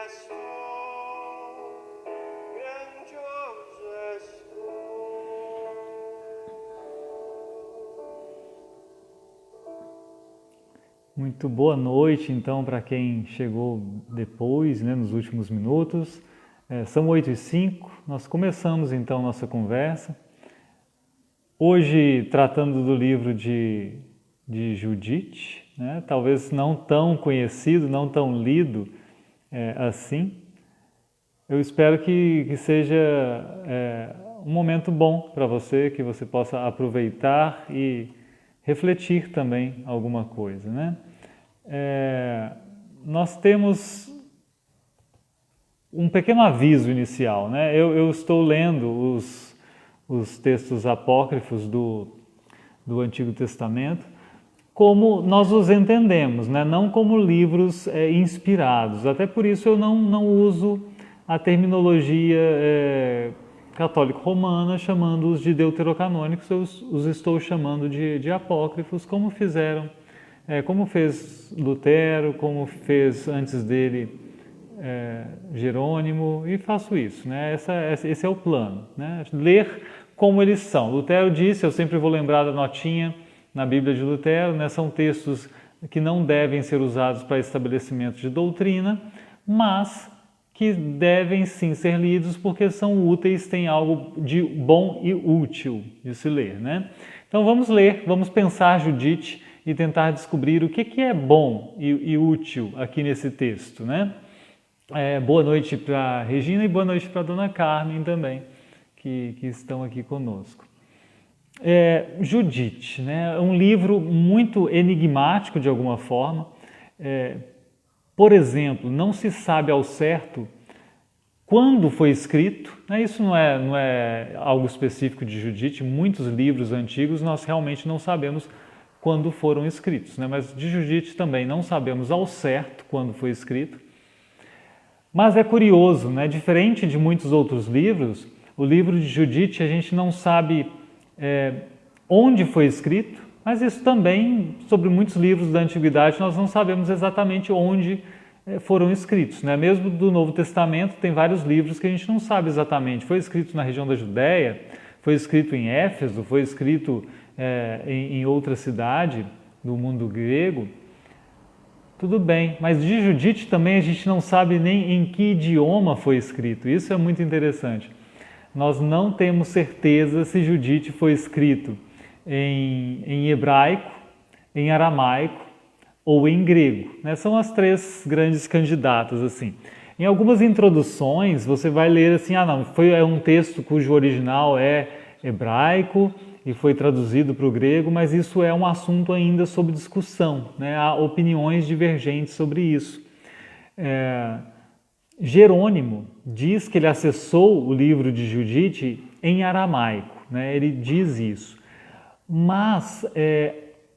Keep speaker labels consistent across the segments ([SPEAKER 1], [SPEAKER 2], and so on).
[SPEAKER 1] és tu, grandioso és tu.
[SPEAKER 2] Muito boa noite, então, para quem chegou depois, nos últimos minutos. São 8h05, nós começamos, então, nossa conversa. Hoje, tratando do livro de Judite, talvez não tão conhecido, não tão lido assim. Eu espero que seja um momento bom para você, que você possa aproveitar e refletir também alguma coisa, nós temos um pequeno aviso inicial, Eu estou lendo os textos apócrifos do Antigo Testamento como nós os entendemos, não como livros inspirados. Até por isso eu não uso a terminologia católico-romana, chamando-os de deuterocanônicos. Eu os estou chamando de apócrifos, como fez Lutero, como fez antes dele Jerônimo, e faço isso, esse é o plano, ler como eles são. Lutero disse, eu sempre vou lembrar da notinha na Bíblia de Lutero, são textos que não devem ser usados para estabelecimento de doutrina, mas que devem sim ser lidos porque são úteis, têm algo de bom e útil de se ler, Então vamos ler, vamos pensar Judite e tentar descobrir o que é bom e útil aqui nesse texto, Boa noite para Regina e boa noite para a Dona Carmen também, que estão aqui conosco. Judite, um livro muito enigmático de alguma forma. Por exemplo, não se sabe ao certo quando foi escrito, Isso não é algo específico de Judite. Muitos livros antigos nós realmente não sabemos quando foram escritos, Mas de Judite também não sabemos ao certo quando foi escrito. Mas é curioso, Diferente de muitos outros livros, o livro de Judite a gente não sabe onde foi escrito, mas isso também, sobre muitos livros da Antiguidade, nós não sabemos exatamente onde foram escritos, Mesmo do Novo Testamento, tem vários livros que a gente não sabe exatamente. Foi escrito na região da Judéia, foi escrito em Éfeso, foi escrito em outra cidade do mundo grego. Tudo bem, mas de Judite também a gente não sabe nem em que idioma foi escrito. Isso é muito interessante. Nós não temos certeza se Judite foi escrito em hebraico, em aramaico ou em grego. São as três grandes candidatas, assim. Em algumas introduções você vai ler assim, é um texto cujo original é hebraico e foi traduzido para o grego, mas isso é um assunto ainda sob discussão, Há opiniões divergentes sobre isso. Jerônimo diz que ele acessou o livro de Judite em aramaico, Ele diz isso. Mas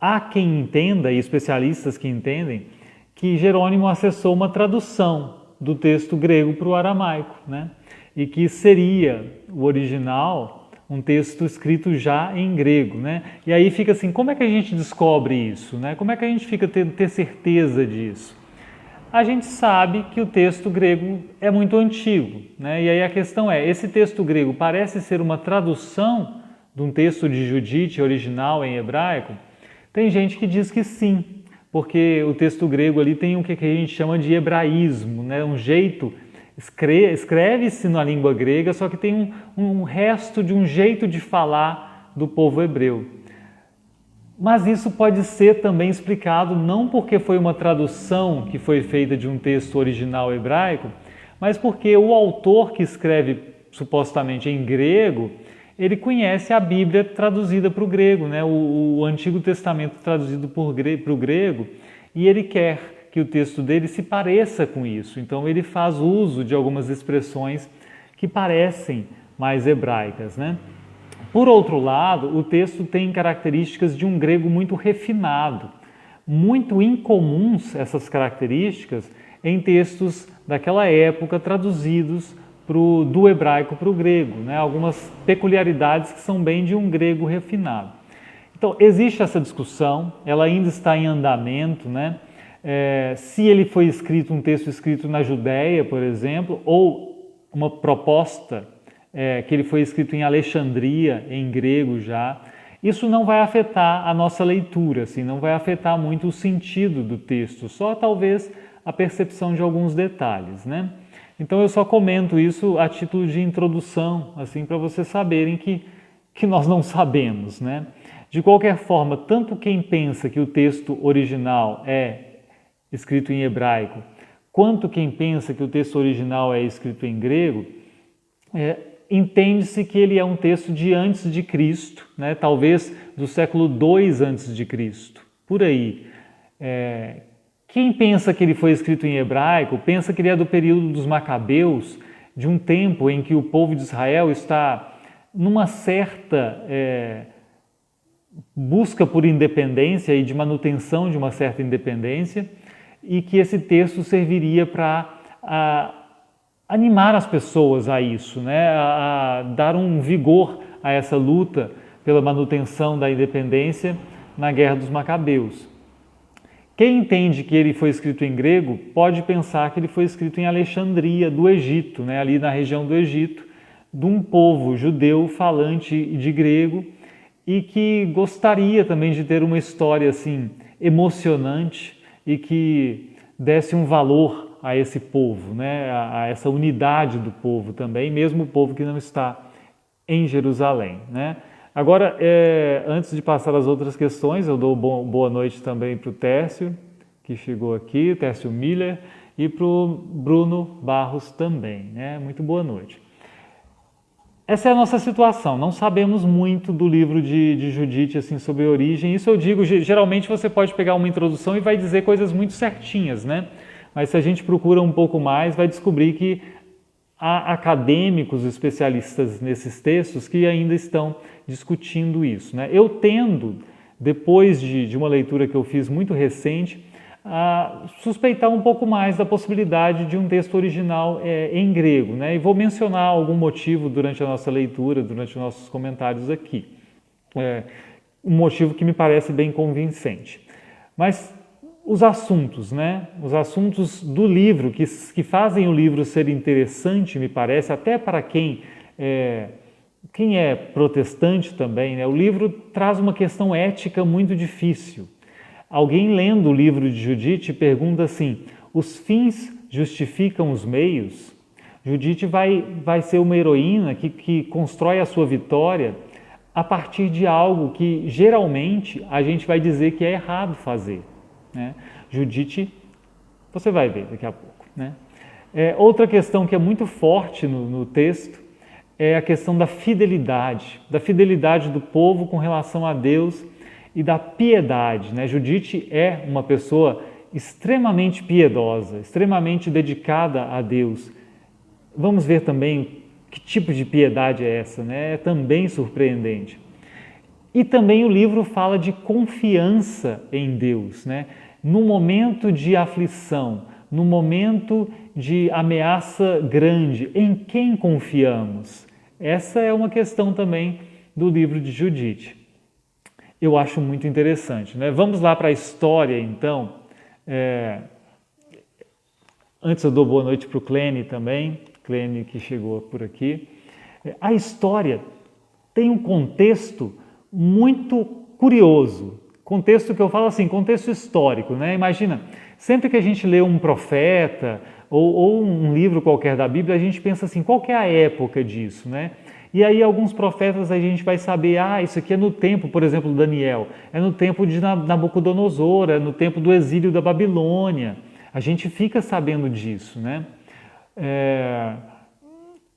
[SPEAKER 2] há quem entenda, e especialistas que entendem, que Jerônimo acessou uma tradução do texto grego para o aramaico, E que seria o original um texto escrito já em grego, E aí fica assim, como é que a gente descobre isso, Como é que a gente fica ter certeza disso? A gente sabe que o texto grego é muito antigo, E aí a questão é, esse texto grego parece ser uma tradução de um texto de Judite original em hebraico? Tem gente que diz que sim, porque o texto grego ali tem o que a gente chama de hebraísmo, um jeito, escreve-se na língua grega, só que tem um resto de um jeito de falar do povo hebreu. Mas isso pode ser também explicado não porque foi uma tradução que foi feita de um texto original hebraico, mas porque o autor que escreve supostamente em grego, ele conhece a Bíblia traduzida para o grego, o Antigo Testamento traduzido para o grego, e ele quer que o texto dele se pareça com isso. Então ele faz uso de algumas expressões que parecem mais hebraicas, Por outro lado, o texto tem características de um grego muito refinado, muito incomuns essas características em textos daquela época traduzidos do hebraico para o grego, Algumas peculiaridades que são bem de um grego refinado. Então, existe essa discussão, ela ainda está em andamento, se ele foi escrito, um texto escrito na Judéia, por exemplo, ou uma proposta que ele foi escrito em Alexandria, em grego já. Isso não vai afetar a nossa leitura, assim, não vai afetar muito o sentido do texto, só talvez a percepção de alguns detalhes, né? Então eu só comento isso a título de introdução, assim, para vocês saberem que nós não sabemos, né? De qualquer forma, tanto quem pensa que o texto original é escrito em hebraico, quanto quem pensa que o texto original é escrito em grego, entende-se que ele é um texto de antes de Cristo, né? Talvez do século II antes de Cristo, por aí. Quem pensa que ele foi escrito em hebraico, pensa que ele é do período dos Macabeus, de um tempo em que o povo de Israel está numa certa busca por independência e de manutenção de uma certa independência, e que esse texto serviria para animar as pessoas a isso, né? A dar um vigor a essa luta pela manutenção da independência na Guerra dos Macabeus. Quem entende que ele foi escrito em grego pode pensar que ele foi escrito em Alexandria, do Egito, né? Ali na região do Egito, de um povo judeu falante de grego e que gostaria também de ter uma história assim emocionante e que desse um valor a esse povo, né? A essa unidade do povo também, mesmo o povo que não está em Jerusalém, né? Agora, antes de passar às outras questões, eu dou boa noite também para o Tércio, que chegou aqui, Tércio Miller, e para o Bruno Barros também, né? Muito boa noite. Essa é a nossa situação, não sabemos muito do livro de Judite assim, sobre a origem. Isso eu digo, geralmente você pode pegar uma introdução e vai dizer coisas muito certinhas, né? Mas se a gente procura um pouco mais, vai descobrir que há acadêmicos especialistas nesses textos que ainda estão discutindo isso, né? Eu tendo, depois de uma leitura que eu fiz muito recente, a suspeitar um pouco mais da possibilidade de um texto original em grego, né? E vou mencionar algum motivo durante a nossa leitura, durante os nossos comentários aqui. Um motivo que me parece bem convincente. Mas os assuntos, né? Os assuntos do livro, que fazem o livro ser interessante, me parece, até para quem é protestante também, né? O livro traz uma questão ética muito difícil. Alguém lendo o livro de Judite pergunta assim: os fins justificam os meios? Judite vai ser uma heroína que constrói a sua vitória a partir de algo que geralmente a gente vai dizer que é errado fazer, né? Judite, você vai ver daqui a pouco, né? Outra questão que é muito forte no texto é a questão da fidelidade do povo com relação a Deus e da piedade, né? Judite é uma pessoa extremamente piedosa, extremamente dedicada a Deus. Vamos ver também que tipo de piedade é essa, né? É também surpreendente. E também o livro fala de confiança em Deus, né? No momento de aflição, no momento de ameaça grande, em quem confiamos? Essa é uma questão também do livro de Judite. Eu acho muito interessante, né? Vamos lá para a história, então. Antes eu dou boa noite para o Clene também, Clene que chegou por aqui. A história tem um contexto muito curioso, contexto que eu falo assim, contexto histórico, né? Imagina, sempre que a gente lê um profeta ou um livro qualquer da Bíblia, a gente pensa assim, qual que é a época disso, né? E aí alguns profetas a gente vai saber, isso aqui é no tempo, por exemplo, Daniel, é no tempo de Nabucodonosor, é no tempo do exílio da Babilônia. A gente fica sabendo disso, né?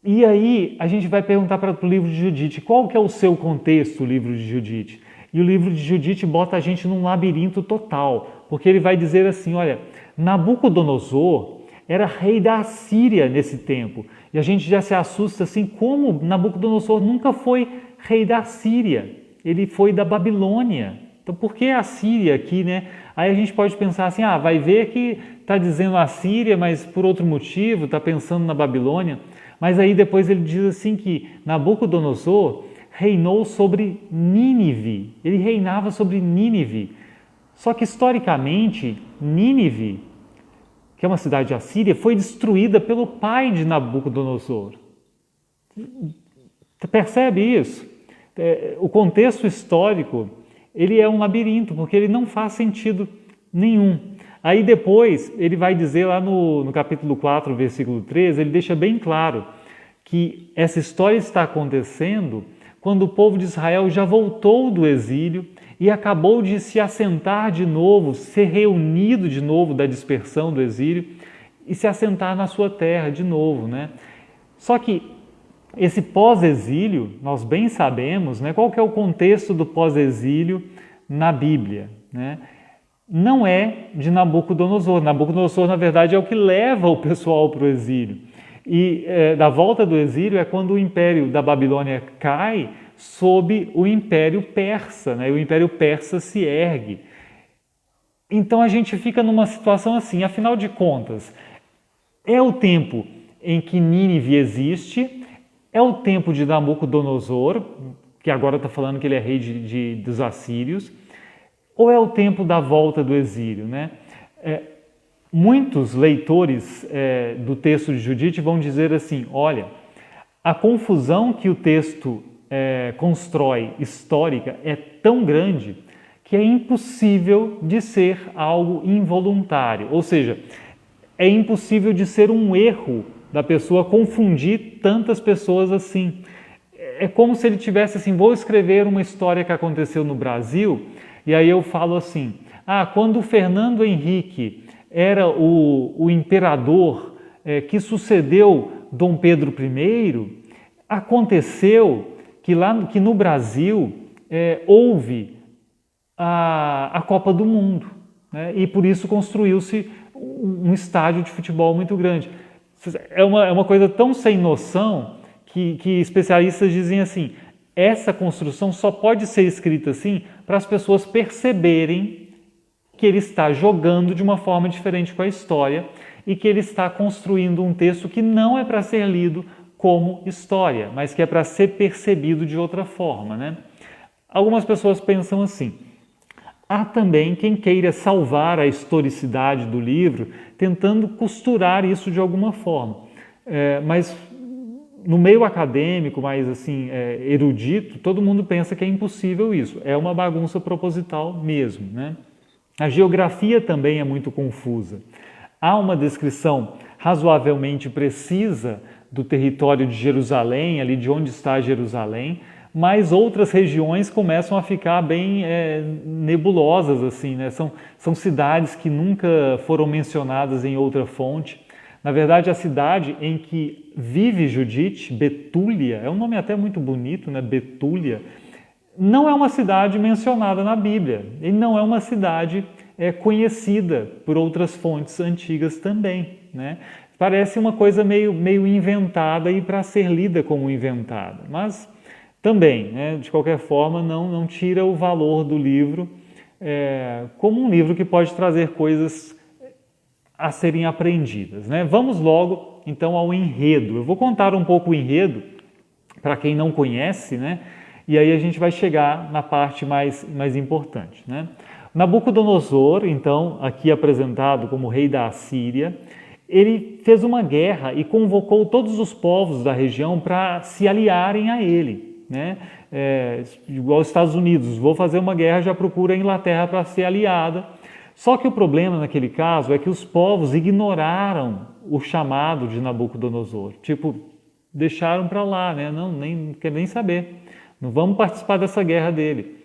[SPEAKER 2] E aí a gente vai perguntar para o livro de Judite, qual que é o seu contexto, o livro de Judite? E o livro de Judite bota a gente num labirinto total, porque ele vai dizer assim, olha, Nabucodonosor era rei da Assíria nesse tempo. E a gente já se assusta assim, como Nabucodonosor nunca foi rei da Assíria, ele foi da Babilônia. Então por que a Síria aqui, né? Aí a gente pode pensar assim, vai ver que está dizendo a Síria, mas por outro motivo, está pensando na Babilônia. Mas aí depois ele diz assim que Nabucodonosor reinou sobre Nínive, ele reinava sobre Nínive, Só que historicamente, Nínive, que é uma cidade assíria, foi destruída pelo pai de Nabucodonosor. Percebe isso? O contexto histórico, ele é um labirinto, porque ele não faz sentido nenhum. Aí depois, ele vai dizer lá no capítulo 4, versículo 13, ele deixa bem claro que essa história está acontecendo quando o povo de Israel já voltou do exílio e acabou de se assentar de novo, ser reunido de novo da dispersão do exílio e se assentar na sua terra de novo, né? Só que esse pós-exílio, nós bem sabemos, né, qual que é o contexto do pós-exílio na Bíblia, né? Não é de Nabucodonosor. Nabucodonosor, na verdade, é o que leva o pessoal para o exílio. E da volta do exílio é quando o império da Babilônia cai sob o império persa, né? E o império persa se ergue. Então a gente fica numa situação assim, afinal de contas, é o tempo em que Nínive existe, é o tempo de Nabucodonosor, que agora está falando que ele é rei dos assírios, ou é o tempo da volta do exílio, né? Muitos leitores do texto de Judite vão dizer assim, olha, a confusão que o texto constrói histórica é tão grande que é impossível de ser algo involuntário, ou seja, é impossível de ser um erro da pessoa confundir tantas pessoas assim. É como se ele tivesse assim, vou escrever uma história que aconteceu no Brasil, e aí eu falo assim, quando o Fernando Henrique era o imperador que sucedeu Dom Pedro I, aconteceu que no Brasil houve a Copa do Mundo, né? E por isso construiu-se um estádio de futebol muito grande. É uma coisa tão sem noção que especialistas dizem assim, essa construção só pode ser escrita assim para as pessoas perceberem que ele está jogando de uma forma diferente com a história e que ele está construindo um texto que não é para ser lido como história, mas que é para ser percebido de outra forma, né? Algumas pessoas pensam assim. Há também quem queira salvar a historicidade do livro, tentando costurar isso de alguma forma. Mas no meio acadêmico, mais assim, erudito, todo mundo pensa que é impossível isso. É uma bagunça proposital mesmo, né? A geografia também é muito confusa. Há uma descrição razoavelmente precisa do território de Jerusalém, ali de onde está Jerusalém, mas outras regiões começam a ficar bem nebulosas, assim, né? São cidades que nunca foram mencionadas em outra fonte. Na verdade, a cidade em que vive Judite, Betúlia, é um nome até muito bonito, né? Betúlia, não é uma cidade mencionada na Bíblia e não é uma cidade conhecida por outras fontes antigas também, né? Parece uma coisa meio inventada e para ser lida como inventada, mas também, né, de qualquer forma, não tira o valor do livro como um livro que pode trazer coisas a serem aprendidas, né? Vamos logo, então, ao enredo. Eu vou contar um pouco o enredo para quem não conhece, né? E aí a gente vai chegar na parte mais importante, né? Nabucodonosor, então, aqui apresentado como rei da Assíria, ele fez uma guerra e convocou todos os povos da região para se aliarem a ele, né? Igual os Estados Unidos, vou fazer uma guerra, já procura a Inglaterra para ser aliada. Só que o problema naquele caso é que os povos ignoraram o chamado de Nabucodonosor, tipo, deixaram para lá, né? Não quer nem saber, não vamos participar dessa guerra dele.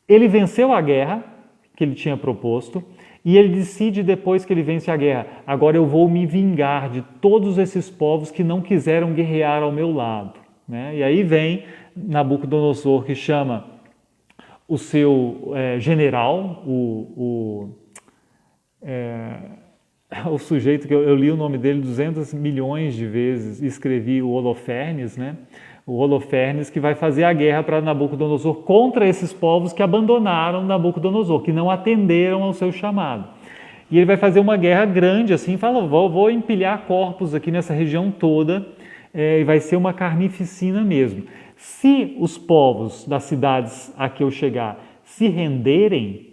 [SPEAKER 2] Ele venceu a guerra que ele tinha proposto e ele decide depois que ele vence a guerra, agora eu vou me vingar de todos esses povos que não quiseram guerrear ao meu lado, né? E aí vem Nabucodonosor, que chama o seu general, o sujeito que eu li o nome dele 200 milhões de vezes, escrevi o Holofernes, né? O Holofernes que vai fazer a guerra para Nabucodonosor contra esses povos que abandonaram Nabucodonosor, que não atenderam ao seu chamado. E ele vai fazer uma guerra grande, assim, fala, vou empilhar corpos aqui nessa região toda, e vai ser uma carnificina mesmo. Se os povos das cidades a que eu chegar se renderem,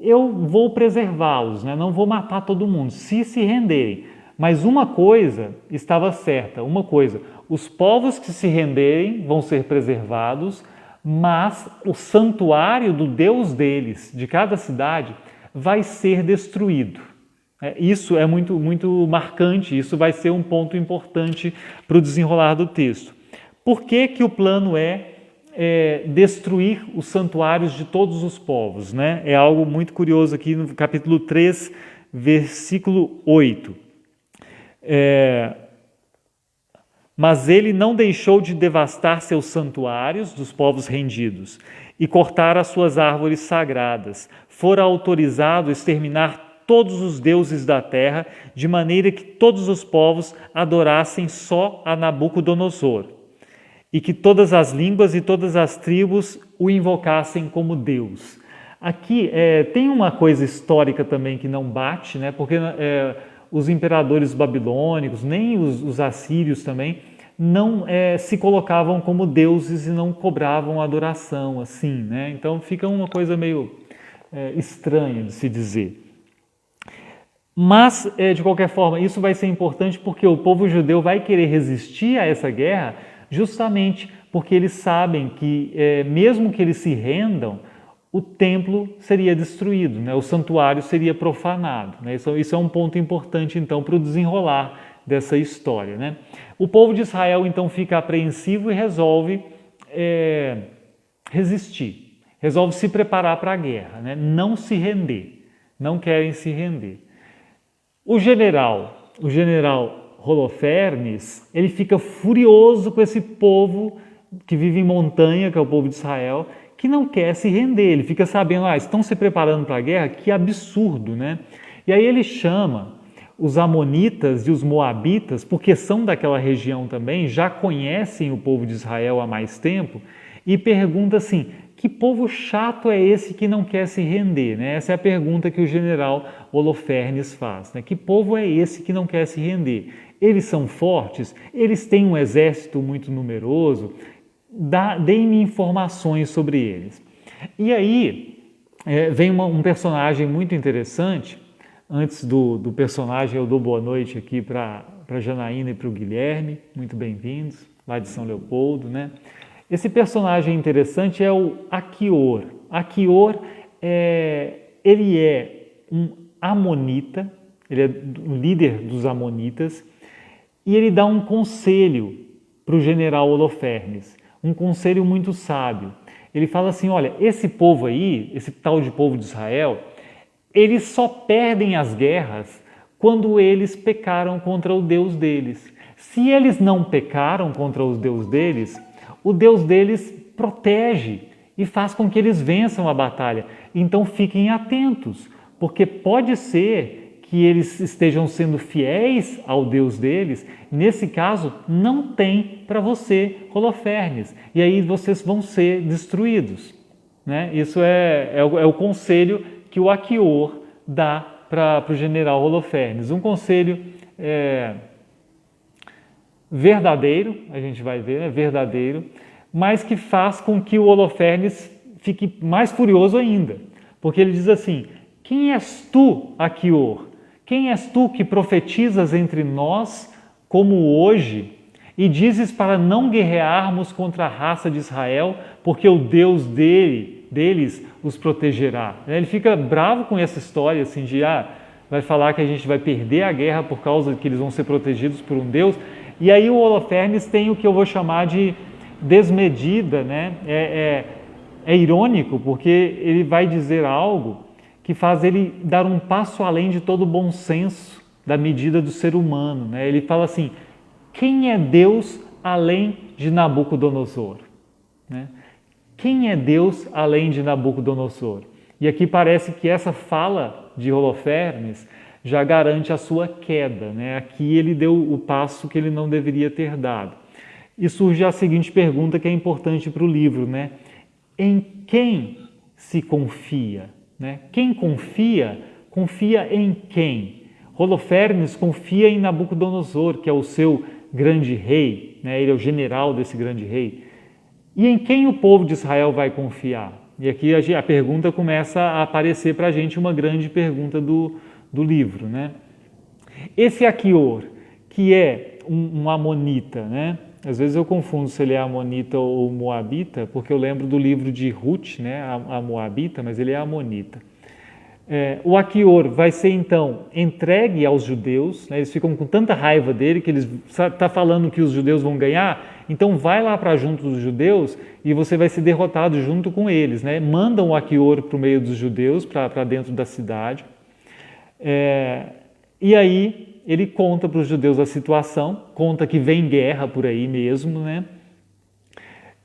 [SPEAKER 2] eu vou preservá-los, né? Não vou matar todo mundo, se renderem. Mas uma coisa estava certa, uma coisa, os povos que se renderem vão ser preservados, mas o santuário do Deus deles, de cada cidade, vai ser destruído. Isso é muito, muito marcante, isso vai ser um ponto importante para o desenrolar do texto. Por que que o plano é destruir os santuários de todos os povos, né? É algo muito curioso aqui no capítulo 3, versículo 8. Mas ele não deixou de devastar seus santuários dos povos rendidos e cortar as suas árvores sagradas. Fora autorizado exterminar todos os deuses da terra, de maneira que todos os povos adorassem só a Nabucodonosor, e que todas as línguas e todas as tribos o invocassem como Deus. Aqui tem uma coisa histórica também que não bate, né? Porque os imperadores babilônicos, nem os assírios também, não se colocavam como deuses e não cobravam adoração, assim, né? Então fica uma coisa meio estranha de se dizer. Mas, de qualquer forma, isso vai ser importante porque o povo judeu vai querer resistir a essa guerra justamente porque eles sabem que, mesmo que eles se rendam, o templo seria destruído, né? O santuário seria profanado, né? Isso é um ponto importante, então, para o desenrolar dessa história, né? O povo de Israel, então, fica apreensivo e resolve resistir, resolve se preparar para a guerra, né? Não se render, não querem se render. O general Holofernes, ele fica furioso com esse povo que vive em montanha, que é o povo de Israel, que não quer se render. Ele fica sabendo, estão se preparando para a guerra, que absurdo, né? E aí ele chama os amonitas e os moabitas, porque são daquela região também, já conhecem o povo de Israel há mais tempo, e pergunta assim, que povo chato é esse que não quer se render? Né? Essa é a pergunta que o general Holofernes faz. Né? Que povo é esse que não quer se render? Eles são fortes? Eles têm um exército muito numeroso? Deem-me informações sobre eles. E aí vem um personagem muito interessante. Antes do personagem, eu dou boa noite aqui para a Janaína e para o Guilherme. Muito bem-vindos, lá de São Leopoldo, né? Esse personagem interessante é o Aquior. Aquior, ele é um amonita, ele é o líder dos amonitas, e ele dá um conselho para o general Holofernes, um conselho muito sábio. Ele fala assim, olha, esse povo aí, esse tal de povo de Israel, eles só perdem as guerras quando eles pecaram contra o Deus deles. Se eles não pecaram contra o Deus deles, o Deus deles protege e faz com que eles vençam a batalha. Então fiquem atentos, porque pode ser que eles estejam sendo fiéis ao Deus deles. Nesse caso, não tem para você Holofernes. E aí vocês vão ser destruídos. Né? Isso é o conselho que o Aquior dá para o general Holofernes. Um conselho verdadeiro, a gente vai ver, verdadeiro, mas que faz com que o Holofernes fique mais furioso ainda. Porque ele diz assim, quem és tu, Aquior? Quem és tu que profetizas entre nós como hoje e dizes para não guerrearmos contra a raça de Israel, porque o Deus deles os protegerá? Ele fica bravo com essa história, assim, de vai falar que a gente vai perder a guerra por causa de que eles vão ser protegidos por um Deus. E aí o Holofernes tem o que eu vou chamar de desmedida, né? É irônico, porque ele vai dizer algo que faz ele dar um passo além de todo o bom senso da medida do ser humano, né? Ele fala assim, quem é Deus além de Nabucodonosor? Né? Quem é Deus além de Nabucodonosor? E aqui parece que essa fala de Holofernes já garante a sua queda, né? Aqui ele deu o passo que ele não deveria ter dado. E surge a seguinte pergunta que é importante para o livro, né? Em quem se confia? Né? Quem confia, confia em quem? Holofernes confia em Nabucodonosor, que é o seu grande rei, né? Ele é o general desse grande rei. E em quem o povo de Israel vai confiar? E aqui a pergunta começa a aparecer para a gente, uma grande pergunta do livro, né? Esse Aquior, que é um amonita, né? Às vezes eu confundo se ele é amonita ou moabita, porque eu lembro do livro de Ruth, né? A moabita, mas ele é amonita. O Aquior vai ser então entregue aos judeus, né? Eles ficam com tanta raiva dele que eles está falando que os judeus vão ganhar, então vai lá para junto dos judeus e você vai ser derrotado junto com eles, né? Mandam o Aquior para o meio dos judeus, para dentro da cidade, e aí ele conta para os judeus a situação, conta que vem guerra por aí mesmo, né?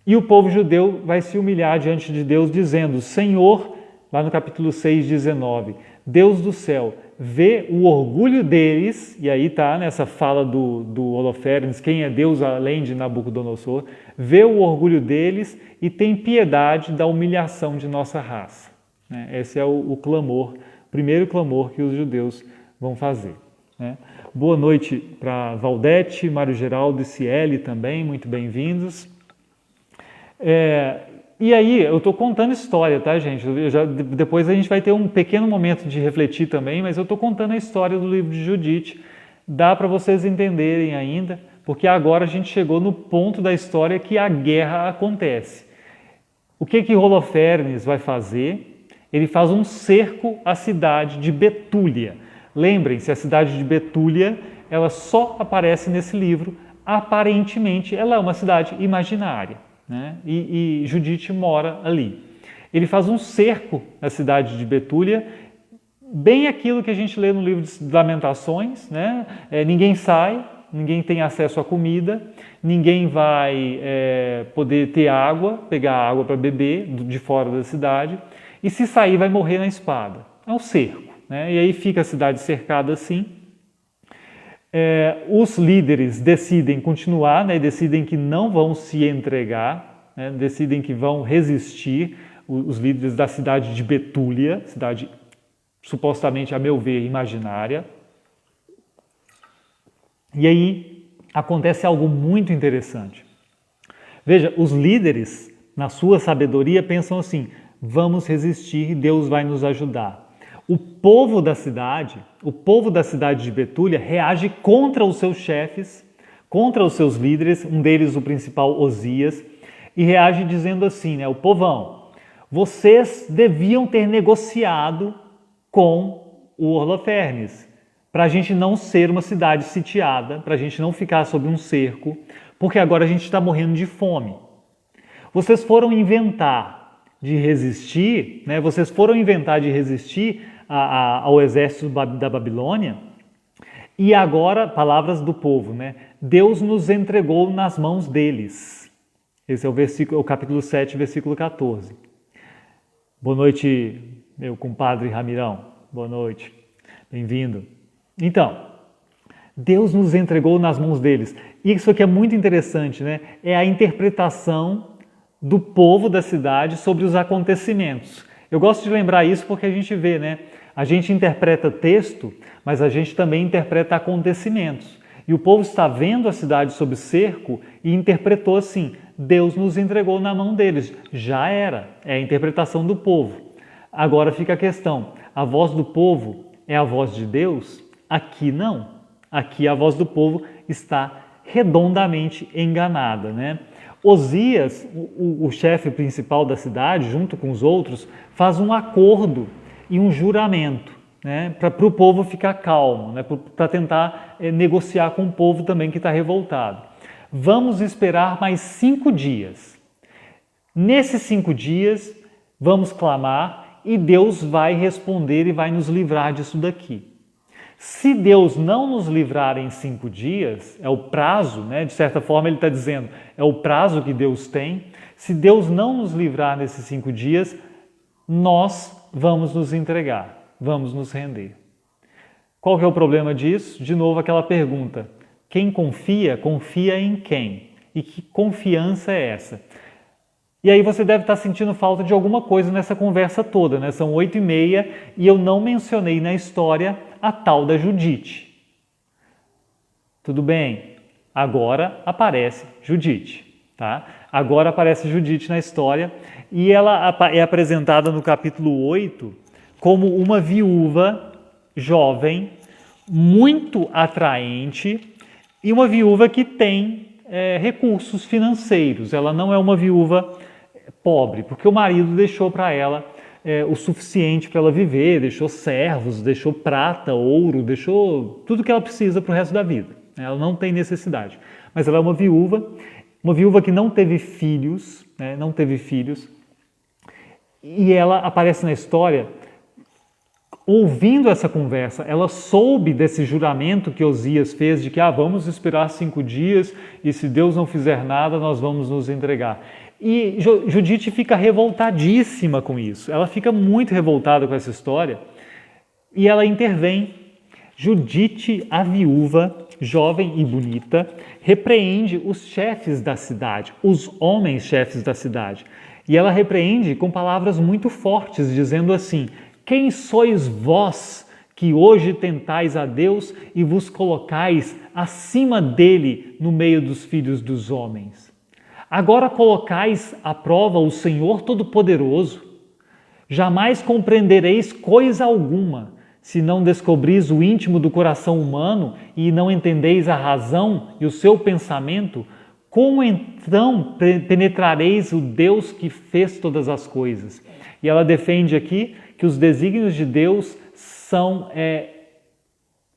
[SPEAKER 2] E o povo judeu vai se humilhar diante de Deus dizendo: Senhor, lá no capítulo 6, 19, Deus do céu, vê o orgulho deles, e aí está nessa fala do Holofernes, quem é Deus além de Nabucodonosor, vê o orgulho deles e tem piedade da humilhação de nossa raça. Esse é o clamor, o primeiro clamor que os judeus vão fazer. Né? Boa noite para Valdete, Mário Geraldo e Ciele também, muito bem-vindos. E aí, eu estou contando história, tá, gente? Depois a gente vai ter um pequeno momento de refletir também, mas eu estou contando a história do livro de Judite. Dá para vocês entenderem ainda, porque agora a gente chegou no ponto da história que a guerra acontece. O que Holofernes vai fazer? Ele faz um cerco à cidade de Betúlia. Lembrem-se, a cidade de Betúlia, ela só aparece nesse livro. Aparentemente, ela é uma cidade imaginária. Né? E Judite mora ali. Ele faz um cerco na cidade de Betúlia, bem aquilo que a gente lê no livro de Lamentações, né? Ninguém sai, ninguém tem acesso à comida, ninguém vai poder ter água, pegar água para beber de fora da cidade, e se sair vai morrer na espada. É um cerco, né? E aí fica a cidade cercada assim. Os líderes decidem continuar, né, decidem que não vão se entregar, né, decidem que vão resistir, os líderes da cidade de Betúlia, cidade supostamente, a meu ver, imaginária. E aí acontece algo muito interessante. Veja, os líderes, na sua sabedoria, pensam assim: vamos resistir, Deus vai nos ajudar. O povo da cidade de Betúlia reage contra os seus chefes, contra os seus líderes, um deles o principal Osias, e reage dizendo assim, né, o povão, vocês deviam ter negociado com o Holofernes, para a gente não ser uma cidade sitiada, para a gente não ficar sob um cerco, porque agora a gente está morrendo de fome. Vocês foram inventar de resistir, né, ao exército da Babilônia, e agora, palavras do povo, né? Deus nos entregou nas mãos deles. Esse é o capítulo 7, versículo 14. Boa noite, meu compadre Ramirão. Boa noite, bem-vindo. Então, Deus nos entregou nas mãos deles. E isso aqui é muito interessante, né? É a interpretação do povo da cidade sobre os acontecimentos. Eu gosto de lembrar isso porque a gente vê, né? A gente interpreta texto, mas a gente também interpreta acontecimentos. E o povo está vendo a cidade sob cerco e interpretou assim: Deus nos entregou na mão deles. Já era, é a interpretação do povo. Agora fica a questão: a voz do povo é a voz de Deus? Aqui não. Aqui a voz do povo está redondamente enganada, né? Osias, o chefe principal da cidade, junto com os outros, faz um acordo e um juramento, né, para o povo ficar calmo, né, para tentar negociar com o povo também que está revoltado. Vamos esperar mais 5 dias. Nesses 5 dias, vamos clamar e Deus vai responder e vai nos livrar disso daqui. Se Deus não nos livrar em 5 dias, é o prazo, né? De certa forma ele está dizendo, é o prazo que Deus tem. Se Deus não nos livrar nesses 5 dias, nós vamos nos entregar, vamos nos render. Qual que é o problema disso? De novo aquela pergunta, quem confia, confia em quem? E que confiança é essa? E aí você deve estar sentindo falta de alguma coisa nessa conversa toda, né? São 8h30 e eu não mencionei na história a tal da Judite. Tudo bem, agora aparece Judite, tá? Agora aparece Judite na história e ela é apresentada no capítulo 8 como uma viúva jovem, muito atraente, e uma viúva que tem recursos financeiros. Ela não é uma viúva pobre, porque o marido deixou para ela o suficiente para ela viver, deixou servos, deixou prata, ouro, deixou tudo que ela precisa para o resto da vida. Ela não tem necessidade. Mas ela é uma viúva que não teve filhos, né? Não teve filhos, e ela aparece na história ouvindo essa conversa. Ela soube desse juramento que Osias fez de que vamos esperar 5 dias e se Deus não fizer nada, nós vamos nos entregar. E Judite fica revoltadíssima com isso. Ela fica muito revoltada com essa história e ela intervém. Judite, a viúva, jovem e bonita, repreende os chefes da cidade, os homens chefes da cidade. E ela repreende com palavras muito fortes, dizendo assim: quem sois vós que hoje tentais a Deus e vos colocais acima dele no meio dos filhos dos homens? Agora colocais à prova o Senhor Todo-Poderoso. Jamais compreendereis coisa alguma, se não descobris o íntimo do coração humano e não entendeis a razão e o seu pensamento. Como então penetrareis o Deus que fez todas as coisas? E ela defende aqui que os desígnios de Deus são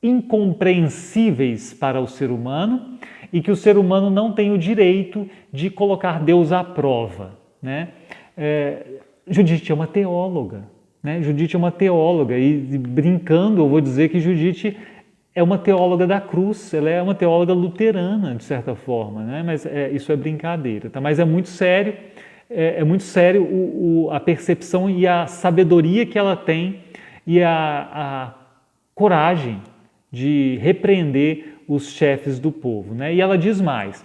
[SPEAKER 2] incompreensíveis para o ser humano e que o ser humano não tem o direito de colocar Deus à prova, né? Judite é uma teóloga, né? Judite é uma teóloga e, brincando, eu vou dizer que Judite é uma teóloga da cruz, ela é uma teóloga luterana, de certa forma, né? Mas isso é brincadeira, tá? Mas é muito sério. É muito sério a percepção e a sabedoria que ela tem e a coragem de repreender os chefes do povo, né? E ela diz mais: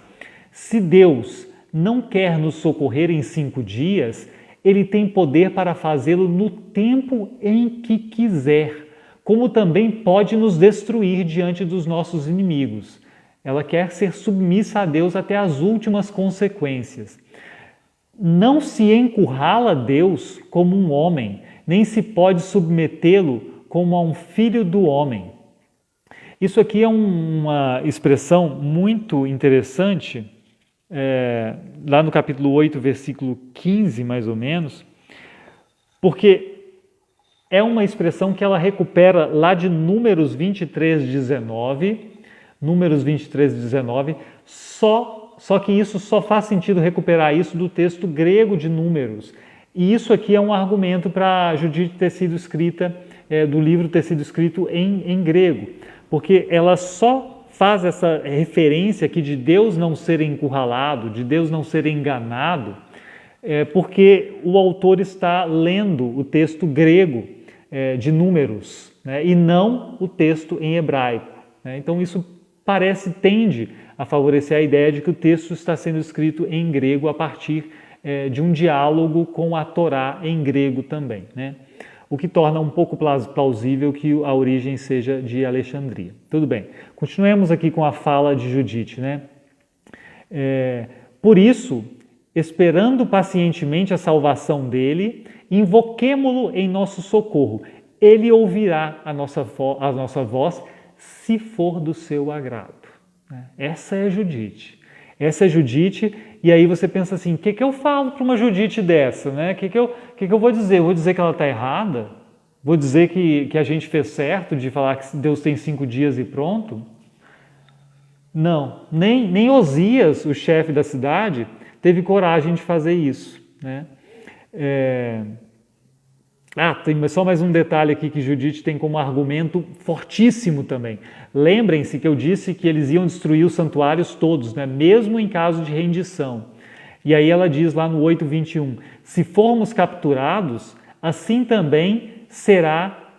[SPEAKER 2] se Deus não quer nos socorrer em 5 dias, Ele tem poder para fazê-lo no tempo em que quiser, como também pode nos destruir diante dos nossos inimigos. Ela quer ser submissa a Deus até as últimas consequências. Não se encurrala Deus como um homem, nem se pode submetê-lo como a um filho do homem. Isso aqui é uma expressão muito interessante, lá no capítulo 8, versículo 15, mais ou menos, porque é uma expressão que ela recupera lá de Números 23, 19, só que isso só faz sentido recuperar isso do texto grego de Números. E isso aqui é um argumento para Judite ter sido escrita, do livro ter sido escrito em grego, porque ela só faz essa referência aqui de Deus não ser encurralado, de Deus não ser enganado, porque o autor está lendo o texto grego de Números, né, e não o texto em hebraico, né? Então isso tende a favorecer a ideia de que o texto está sendo escrito em grego a partir de um diálogo com a Torá em grego também, né? O que torna um pouco plausível que a origem seja de Alexandria. Tudo bem, continuemos aqui com a fala de Judite, né? Por isso, esperando pacientemente a salvação dele, invoquemo-lo em nosso socorro. Ele ouvirá a nossa voz, se for do seu agrado. Essa é Judite. Essa é Judite, e aí você pensa assim: o que eu falo para uma Judite dessa, né? O que eu vou dizer? Eu vou dizer que ela está errada? Vou dizer que a gente fez certo de falar que Deus tem 5 dias e pronto? Não, nem Osias, o chefe da cidade, teve coragem de fazer isso, né? Tem só mais um detalhe aqui que Judite tem como argumento fortíssimo também. Lembrem-se que eu disse que eles iam destruir os santuários todos, né? Mesmo em caso de rendição. E aí ela diz lá no 8:21, se formos capturados, assim também será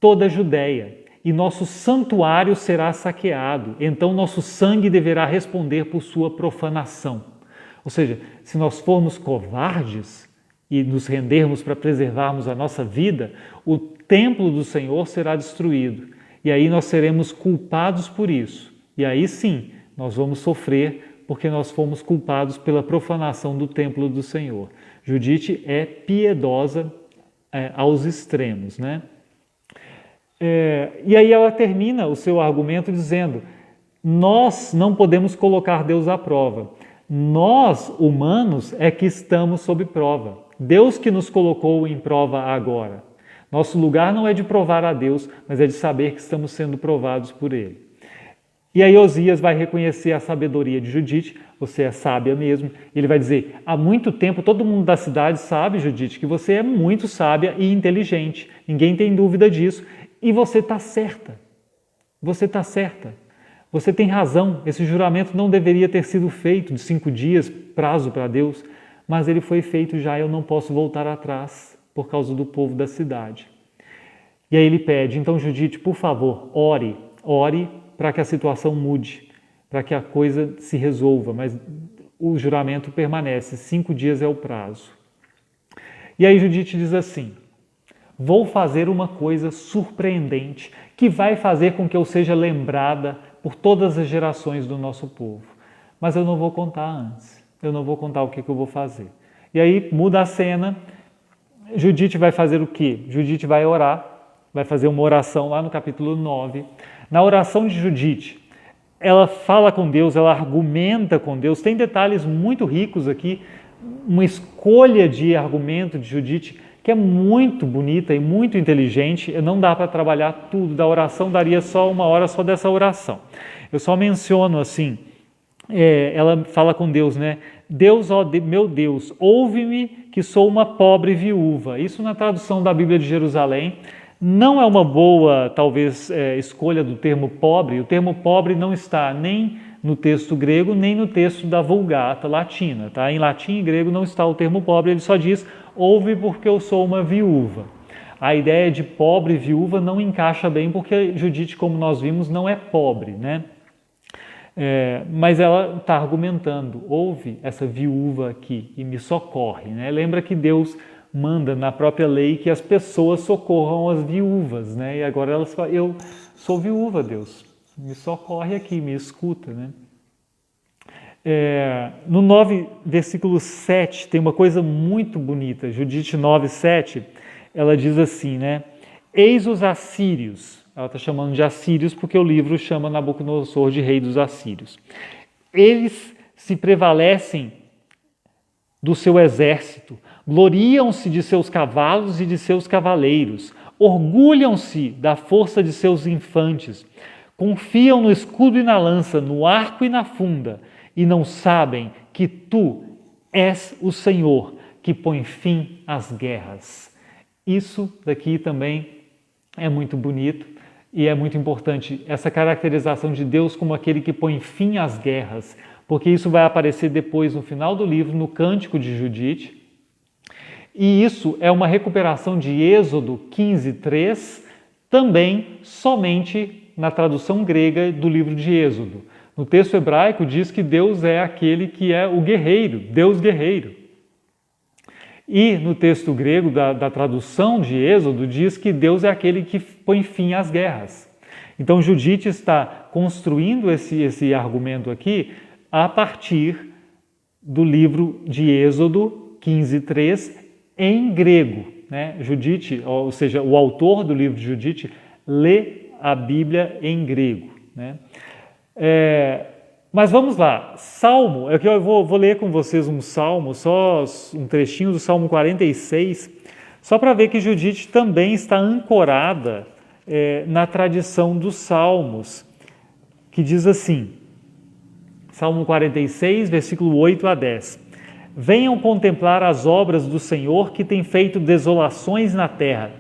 [SPEAKER 2] toda a Judéia, e nosso santuário será saqueado, então nosso sangue deverá responder por sua profanação. Ou seja, se nós formos covardes e nos rendermos para preservarmos a nossa vida, o templo do Senhor será destruído. E aí nós seremos culpados por isso. E aí sim, nós vamos sofrer porque nós fomos culpados pela profanação do templo do Senhor. Judite é piedosa aos extremos, né? E aí ela termina o seu argumento dizendo: nós não podemos colocar Deus à prova. Nós, humanos, é que estamos sob prova. Deus que nos colocou em prova agora. Nosso lugar não é de provar a Deus, mas é de saber que estamos sendo provados por Ele. E aí Osias vai reconhecer a sabedoria de Judite, você é sábia mesmo. Ele vai dizer: há muito tempo todo mundo da cidade sabe, Judite, que você é muito sábia e inteligente. Ninguém tem dúvida disso. E você está certa. Você está certa. Você tem razão. Esse juramento não deveria ter sido feito de 5 dias, prazo para Deus, mas ele foi feito já, eu não posso voltar atrás por causa do povo da cidade. E aí ele pede: então Judite, por favor, ore para que a situação mude, para que a coisa se resolva, mas o juramento permanece, 5 dias é o prazo. E aí Judite diz assim: vou fazer uma coisa surpreendente que vai fazer com que eu seja lembrada por todas as gerações do nosso povo. Mas eu não vou contar antes, eu não vou contar o que eu vou fazer. E aí muda a cena, Judite vai fazer o quê? Judite vai orar, vai fazer uma oração lá no capítulo 9. Na oração de Judite, ela fala com Deus, ela argumenta com Deus, tem detalhes muito ricos aqui, uma escolha de argumento de Judite que é muito bonita e muito inteligente. Não dá para trabalhar tudo da oração, daria só 1 hora só dessa oração. Eu só menciono assim, ela fala com Deus, né? Deus, ó meu Deus, ouve-me que sou uma pobre viúva. Isso na tradução da Bíblia de Jerusalém. Não é uma boa, talvez, escolha do termo pobre. O termo pobre não está nem no texto grego, nem no texto da Vulgata latina. Tá? Em latim e grego não está o termo pobre, ele só diz: ouve porque eu sou uma viúva. A ideia de pobre e viúva não encaixa bem, porque Judite, como nós vimos, não é pobre, né? Mas ela está argumentando: ouve essa viúva aqui e me socorre, né? Lembra que Deus manda na própria lei que as pessoas socorram as viúvas, né? E agora elas falam: eu sou viúva, Deus, me socorre aqui, me escuta, né? No 9, versículo 7, tem uma coisa muito bonita. Judite 9, 7, ela diz assim, né? Eis os assírios. Ela está chamando de assírios porque o livro chama Nabucodonosor de rei dos assírios. Eles se prevalecem do seu exército, gloriam-se de seus cavalos e de seus cavaleiros, orgulham-se da força de seus infantes, confiam no escudo e na lança, no arco e na funda, e não sabem que tu és o Senhor que põe fim às guerras. Isso daqui também é muito bonito e é muito importante, essa caracterização de Deus como aquele que põe fim às guerras, porque isso vai aparecer depois no final do livro, no Cântico de Judite. E isso é uma recuperação de Êxodo 15:3, também somente na tradução grega do livro de Êxodo. No texto hebraico diz que Deus é aquele que é o guerreiro, Deus guerreiro. E no texto grego da tradução de Êxodo diz que Deus é aquele que põe fim às guerras. Então Judite está construindo esse argumento aqui a partir do livro de Êxodo 15:3 em grego, né? Judite, ou seja, o autor do livro de Judite lê a Bíblia em grego, né? Mas vamos lá, Salmo, eu vou ler com vocês um salmo, só um trechinho do Salmo 46, só para ver que Judite também está ancorada na tradição dos salmos, que diz assim, Salmo 46, versículo 8 a 10. Venham contemplar as obras do Senhor que tem feito desolações na terra.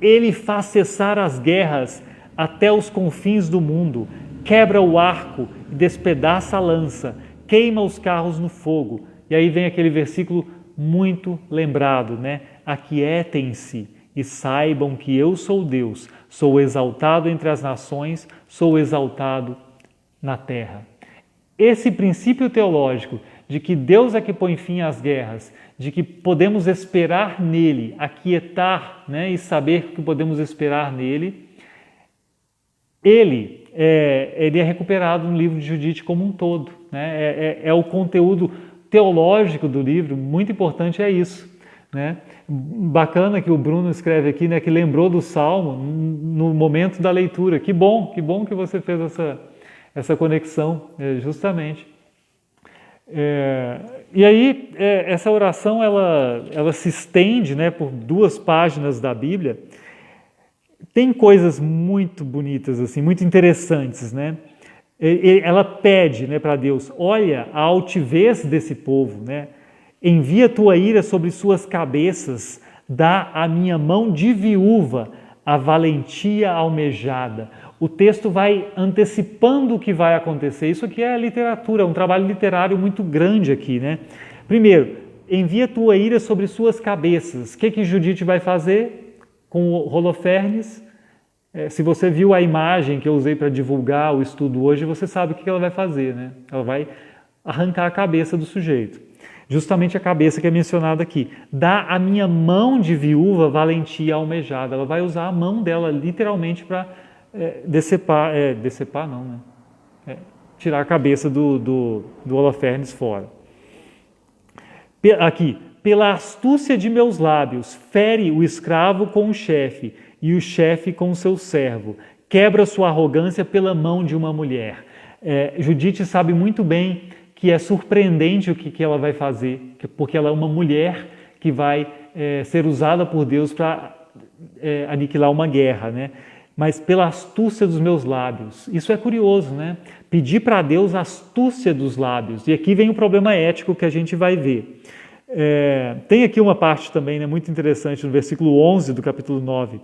[SPEAKER 2] Ele faz cessar as guerras até os confins do mundo, quebra o arco e despedaça a lança, queima os carros no fogo. E aí vem aquele versículo muito lembrado, né? Aquietem-se e saibam que eu sou Deus, sou exaltado entre as nações, sou exaltado na terra. Esse princípio teológico de que Deus é que põe fim às guerras, de que podemos esperar nele, aquietar, né, e saber que podemos esperar nele, ele é recuperado no livro de Judite como um todo, né? É o conteúdo teológico do livro, muito importante é isso, né? Bacana que o Bruno escreve aqui, né, que lembrou do Salmo no momento da leitura. Que bom que você fez essa conexão, justamente. E aí, essa oração, ela se estende, né, por 2 páginas da Bíblia. Tem coisas muito bonitas, assim, muito interessantes, né? Ela pede, né, para Deus: olha a altivez desse povo, né? Envia tua ira sobre suas cabeças, dá à minha mão de viúva a valentia almejada. O texto vai antecipando o que vai acontecer. Isso aqui é literatura, é um trabalho literário muito grande aqui, né? Primeiro, envia tua ira sobre suas cabeças. O que Judite vai fazer com o Holofernes? Se você viu a imagem que eu usei para divulgar o estudo hoje, você sabe o que ela vai fazer, né? Ela vai arrancar a cabeça do sujeito. Justamente a cabeça que é mencionada aqui. Dá à minha mão de viúva valentia almejada. Ela vai usar a mão dela literalmente para decepar não, né? Tirar a cabeça do Holofernes fora. Aqui, pela astúcia de meus lábios, fere o escravo com o chefe e o chefe com o seu servo. Quebra sua arrogância pela mão de uma mulher. Judite sabe muito bem que é surpreendente o que ela vai fazer, porque ela é uma mulher que vai ser usada por Deus para aniquilar uma guerra, né? Mas pela astúcia dos meus lábios. Isso é curioso, né? Pedir para Deus a astúcia dos lábios. E aqui vem o problema ético que a gente vai ver. Tem aqui uma parte também, né, muito interessante, no versículo 11 do capítulo 9.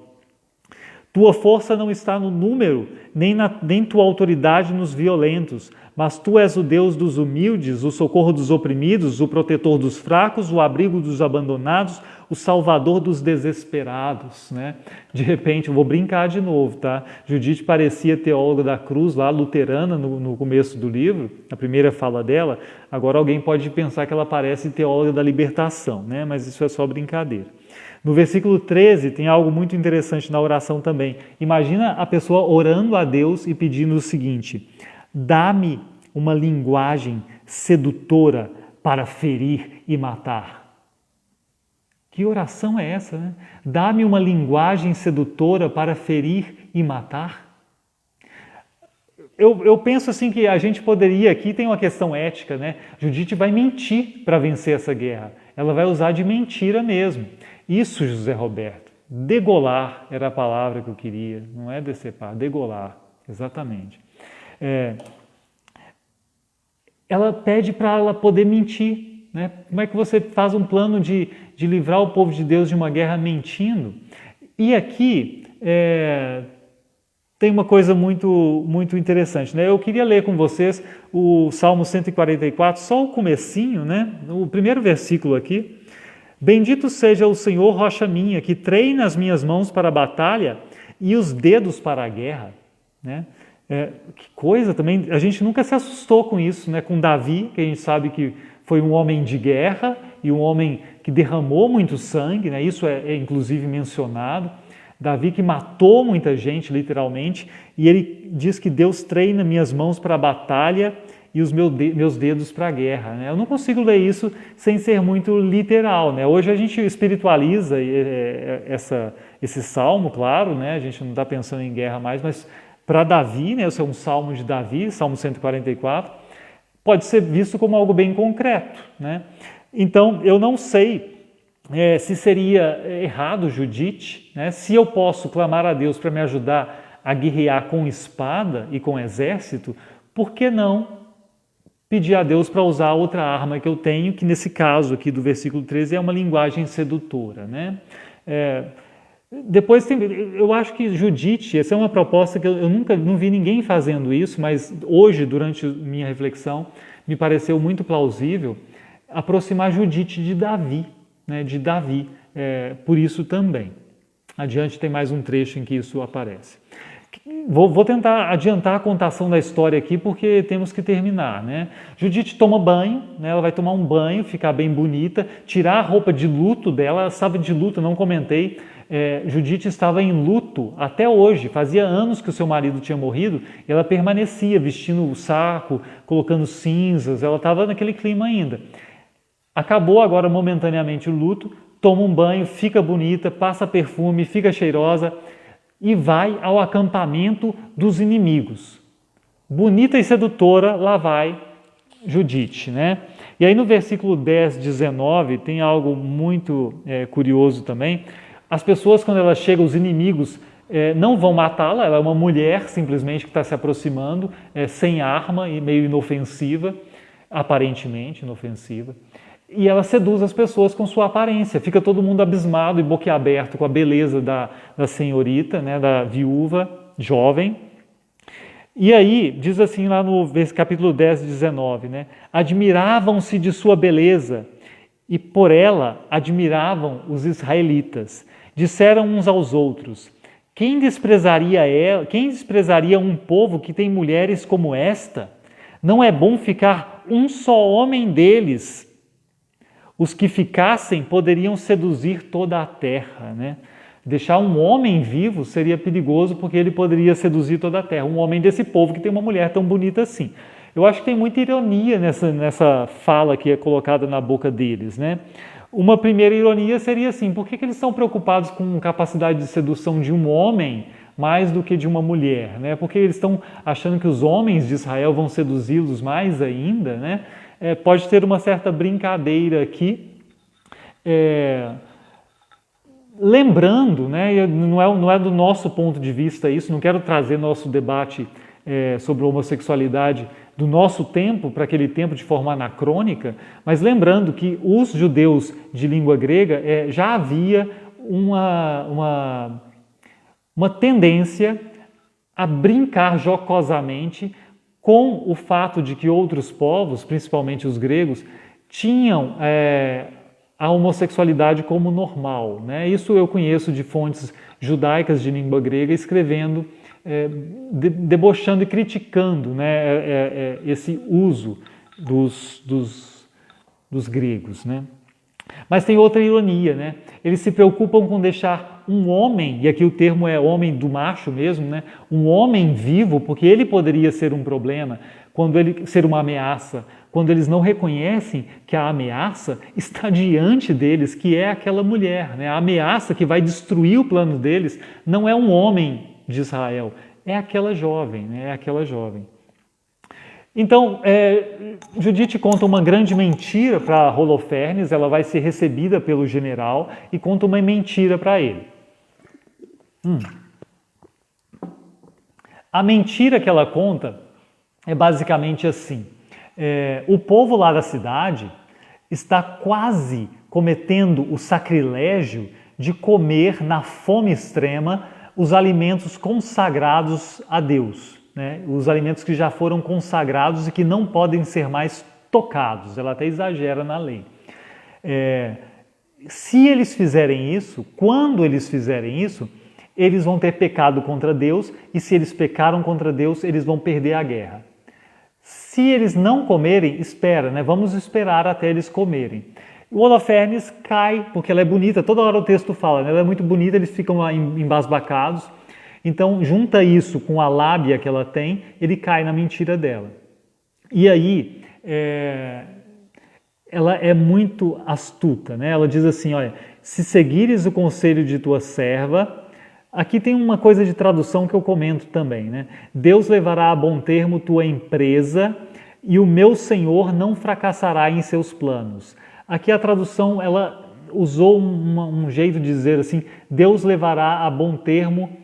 [SPEAKER 2] Tua força não está no número, nem tua autoridade nos violentos, mas tu és o Deus dos humildes, o socorro dos oprimidos, o protetor dos fracos, o abrigo dos abandonados, o salvador dos desesperados, né? De repente, eu vou brincar de novo, tá? Judite parecia teóloga da cruz, lá luterana, no começo do livro, a primeira fala dela. Agora alguém pode pensar que ela parece teóloga da libertação, né? Mas isso é só brincadeira. No versículo 13 tem algo muito interessante na oração também. Imagina a pessoa orando a Deus e pedindo o seguinte: dá-me uma linguagem sedutora para ferir e matar. Que oração é essa, né? Dá-me uma linguagem sedutora para ferir e matar. Eu penso assim que a gente poderia, aqui tem uma questão ética, né? Judite vai mentir para vencer essa guerra. Ela vai usar de mentira mesmo. Isso, José Roberto, degolar era a palavra que eu queria, não é decepar, degolar, exatamente. Ela pede para ela poder mentir, né? Como é que você faz um plano de livrar o povo de Deus de uma guerra mentindo? E aqui tem uma coisa muito, muito interessante, né? Eu queria ler com vocês o Salmo 144, só o comecinho, né? O primeiro versículo aqui. Bendito seja o Senhor, rocha minha, que treina as minhas mãos para a batalha e os dedos para a guerra, né? Que coisa também, a gente nunca se assustou com isso, né? Com Davi, que a gente sabe que foi um homem de guerra e um homem que derramou muito sangue, né? Isso é inclusive mencionado. Davi que matou muita gente, literalmente, e ele diz que Deus treina minhas mãos para a batalha e os meus dedos para a guerra, né? Eu não consigo ler isso sem ser muito literal, né? Hoje a gente espiritualiza esse salmo, claro, né? A gente não está pensando em guerra mais, mas para Davi, né? Esse é um salmo de Davi, Salmo 144, pode ser visto como algo bem concreto, né? Então, eu não sei se seria errado, Judite, né? Se eu posso clamar a Deus para me ajudar a guerrear com espada e com exército, por que não pedir a Deus para usar outra arma que eu tenho, que nesse caso aqui do versículo 13 é uma linguagem sedutora, né? Depois eu acho que Judite, essa é uma proposta que eu nunca não vi ninguém fazendo isso, mas hoje, durante minha reflexão, me pareceu muito plausível aproximar Judite de Davi, né? De Davi, por isso também. Adiante tem mais um trecho em que isso aparece. Vou tentar adiantar a contação da história aqui, porque temos que terminar, né? Judite toma banho, né? Ela vai tomar um banho, ficar bem bonita, tirar a roupa de luto dela. Ela estava de luto, não comentei. Judite estava em luto até hoje, fazia anos que o seu marido tinha morrido, e ela permanecia vestindo o saco, colocando cinzas, ela estava naquele clima ainda. Acabou agora momentaneamente o luto, toma um banho, fica bonita, passa perfume, fica cheirosa e vai ao acampamento dos inimigos. Bonita e sedutora, lá vai Judite, né? E aí no versículo 10, 19, tem algo muito curioso também. As pessoas, quando ela chega, os inimigos não vão matá-la, ela é uma mulher simplesmente que está se aproximando, sem arma e meio inofensiva, aparentemente inofensiva. E ela seduz as pessoas com sua aparência. Fica todo mundo abismado e boquiaberto com a beleza da senhorita, né, da viúva jovem. E aí, diz assim lá no capítulo 10, 19, né? Admiravam-se de sua beleza e por ela admiravam os israelitas. Disseram uns aos outros: quem desprezaria ela? Quem desprezaria um povo que tem mulheres como esta? Não é bom ficar um só homem deles. Os que ficassem poderiam seduzir toda a terra, né? Deixar um homem vivo seria perigoso porque ele poderia seduzir toda a terra. Um homem desse povo que tem uma mulher tão bonita assim. Eu acho que tem muita ironia nessa fala que é colocada na boca deles, né? Uma primeira ironia seria assim: por que eles estão preocupados com a capacidade de sedução de um homem mais do que de uma mulher, né? Porque eles estão achando que os homens de Israel vão seduzi-los mais ainda, né? Pode ter uma certa brincadeira aqui, lembrando, né, não é do nosso ponto de vista isso, não quero trazer nosso debate sobre homossexualidade do nosso tempo para aquele tempo de forma anacrônica, mas lembrando que os judeus de língua grega já havia uma tendência a brincar jocosamente com o fato de que outros povos, principalmente os gregos, tinham a homossexualidade como normal, né? Isso eu conheço de fontes judaicas de língua grega escrevendo, debochando e criticando, né, esse uso dos gregos, né? Mas tem outra ironia, né? Eles se preocupam com deixar um homem, e aqui o termo é homem do macho mesmo, né? Um homem vivo, porque ele poderia ser um problema, ser uma ameaça, quando eles não reconhecem que a ameaça está diante deles, que é aquela mulher, né? A ameaça que vai destruir o plano deles não é um homem de Israel, é aquela jovem, né? É aquela jovem. Então, Judite conta uma grande mentira para Holofernes, ela vai ser recebida pelo general e conta uma mentira para ele. A mentira que ela conta é basicamente assim: o povo lá da cidade está quase cometendo o sacrilégio de comer na fome extrema os alimentos consagrados a Deus. Né, os alimentos que já foram consagrados e que não podem ser mais tocados. Ela até exagera na lei. Se eles fizerem isso, quando eles fizerem isso, eles vão ter pecado contra Deus, e se eles pecaram contra Deus, eles vão perder a guerra. Se eles não comerem, espera, né? Vamos esperar até eles comerem. O Holofernes cai, porque ela é bonita, toda hora o texto fala, né? Ela é muito bonita, eles ficam lá embasbacados. Então, junta isso com a lábia que ela tem, ele cai na mentira dela. E aí, ela é muito astuta, né? Ela diz assim, olha, se seguires o conselho de tua serva, aqui tem uma coisa de tradução que eu comento também, né? Deus levará a bom termo tua empresa e o meu Senhor não fracassará em seus planos. Aqui a tradução, ela usou um jeito de dizer assim, Deus levará a bom termo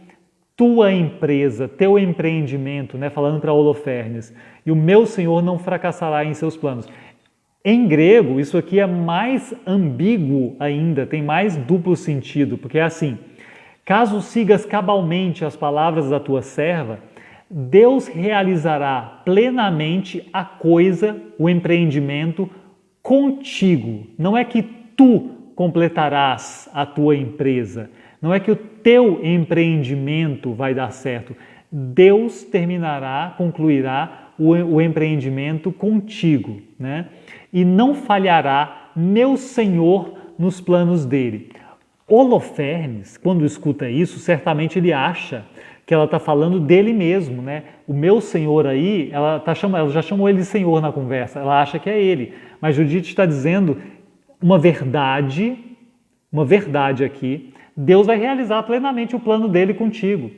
[SPEAKER 2] tua empresa, teu empreendimento, né? Falando para Holofernes, e o meu Senhor não fracassará em seus planos. Em grego, isso aqui é mais ambíguo ainda, tem mais duplo sentido, porque é assim: caso sigas cabalmente as palavras da tua serva, Deus realizará plenamente a coisa, o empreendimento, contigo. Não é que tu completarás a tua empresa, não é que o teu empreendimento vai dar certo. Deus terminará, concluirá o empreendimento contigo, né? E não falhará meu Senhor nos planos dele. Holofernes, quando escuta isso, certamente ele acha que ela está falando dele mesmo, né? O meu Senhor aí, ela já chamou ele de Senhor na conversa, ela acha que é ele. Mas Judite está dizendo uma verdade aqui, Deus vai realizar plenamente o plano dele contigo.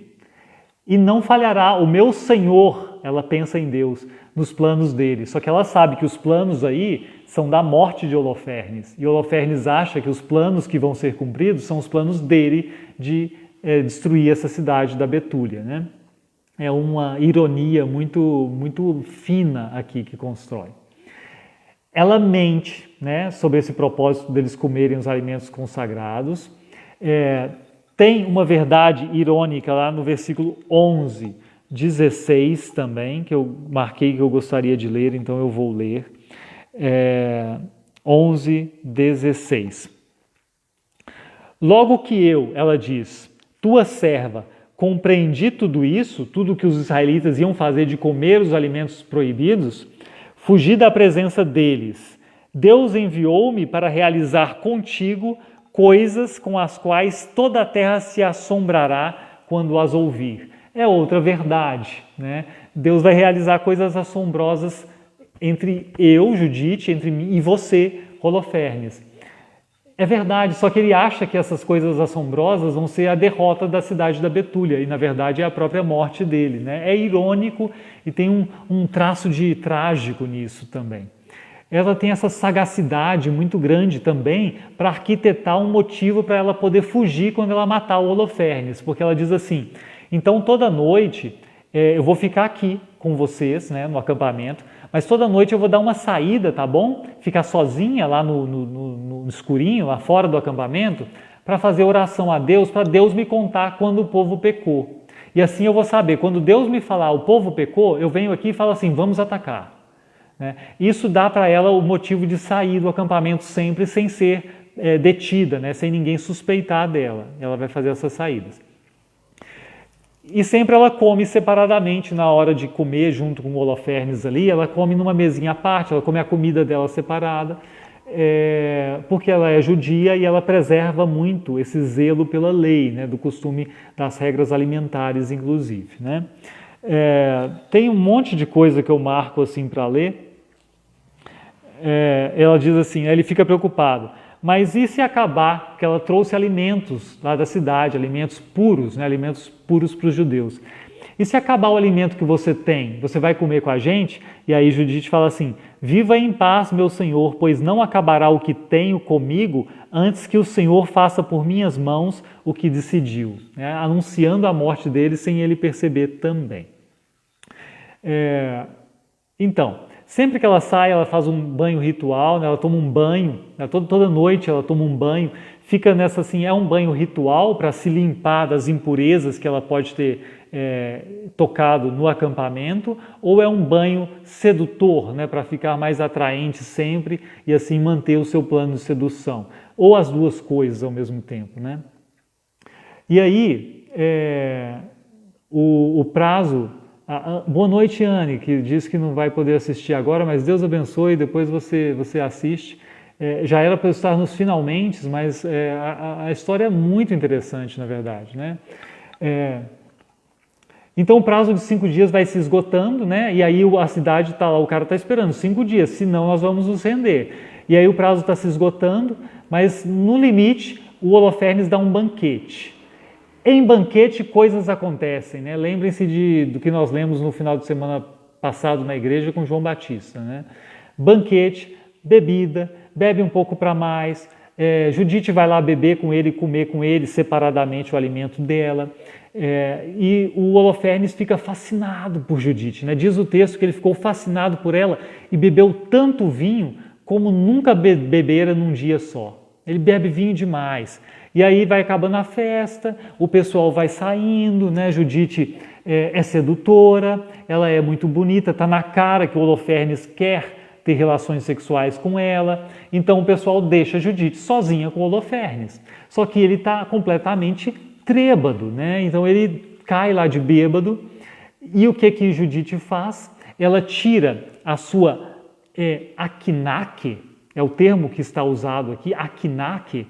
[SPEAKER 2] E não falhará, o meu Senhor, ela pensa em Deus, nos planos dele. Só que ela sabe que os planos aí são da morte de Holofernes. E Holofernes acha que os planos que vão ser cumpridos são os planos dele de destruir essa cidade da Betúlia, né? É uma ironia muito fina aqui que constrói. Ela mente, né, sobre esse propósito deles comerem os alimentos consagrados. Tem uma verdade irônica lá no versículo 11, 16 também, que eu marquei que eu gostaria de ler, então eu vou ler. 11, 16. Logo que ela diz, tua serva, compreendi tudo isso, tudo que os israelitas iam fazer de comer os alimentos proibidos, fugi da presença deles. Deus enviou-me para realizar contigo coisas com as quais toda a terra se assombrará quando as ouvir. É outra verdade, né? Deus vai realizar coisas assombrosas entre eu, Judite, entre mim e você, Holofernes. É verdade, só que ele acha que essas coisas assombrosas vão ser a derrota da cidade da Betúlia, e na verdade é a própria morte dele, né? É irônico e tem um traço de trágico nisso também. Ela tem essa sagacidade muito grande também para arquitetar um motivo para ela poder fugir quando ela matar o Holofernes, porque ela diz assim, então toda noite eu vou ficar aqui com vocês, né, no acampamento, mas toda noite eu vou dar uma saída, tá bom? Ficar sozinha lá no escurinho, lá fora do acampamento, para fazer oração a Deus, para Deus me contar quando o povo pecou. E assim eu vou saber, quando Deus me falar o povo pecou, eu venho aqui e falo assim, vamos atacar. Isso dá para ela o motivo de sair do acampamento sempre sem ser detida, né? Sem ninguém suspeitar dela. Ela vai fazer essas saídas. E sempre ela come separadamente na hora de comer junto com o Holofernes ali, ela come numa mesinha à parte, ela come a comida dela separada, porque ela é judia e ela preserva muito esse zelo pela lei, né? Do costume das regras alimentares, inclusive, né? Tem um monte de coisa que eu marco assim para ler. Ela diz assim, ele fica preocupado, mas e se acabar que ela trouxe alimentos lá da cidade, alimentos puros, né, alimentos puros para os judeus. E se acabar o alimento que você tem, você vai comer com a gente? E aí Judite fala assim, viva em paz, meu Senhor, pois não acabará o que tenho comigo antes que o Senhor faça por minhas mãos o que decidiu, né, anunciando a morte dele sem ele perceber também. Então, sempre que ela sai, ela faz um banho ritual, né? Ela toma um banho, né? Toda noite ela toma um banho, fica nessa assim, é um banho ritual para se limpar das impurezas que ela pode ter tocado no acampamento, ou é um banho sedutor, né? Para ficar mais atraente sempre e assim manter o seu plano de sedução, ou as duas coisas ao mesmo tempo, né? E aí, o prazo... Boa noite, Anne, que diz que não vai poder assistir agora, mas Deus abençoe, depois você assiste. Já era para eu estar nos finalmente, mas a história é muito interessante, na verdade, né? Então o prazo de 5 dias vai se esgotando, né? E aí a cidade está lá, o cara está esperando 5 dias, senão nós vamos nos render. E aí o prazo está se esgotando, mas no limite o Holofernes dá um banquete. Em banquete, coisas acontecem, né? Lembrem-se do que nós lemos no final de semana passado na igreja com João Batista, né? Banquete, bebida, bebe um pouco para mais, Judite vai lá beber com ele, comer com ele separadamente o alimento dela, e o Holofernes fica fascinado por Judite, né? Diz o texto que ele ficou fascinado por ela e bebeu tanto vinho como nunca bebera num dia só. Ele bebe vinho demais. E aí vai acabando a festa, o pessoal vai saindo, né? Judite é sedutora, ela é muito bonita, está na cara que o Holofernes quer ter relações sexuais com ela, então o pessoal deixa Judite sozinha com o Holofernes. Só que ele está completamente trêbado, né? Então ele cai lá de bêbado, e o que Judite faz? Ela tira a sua akinaque, é o termo que está usado aqui, akinaque,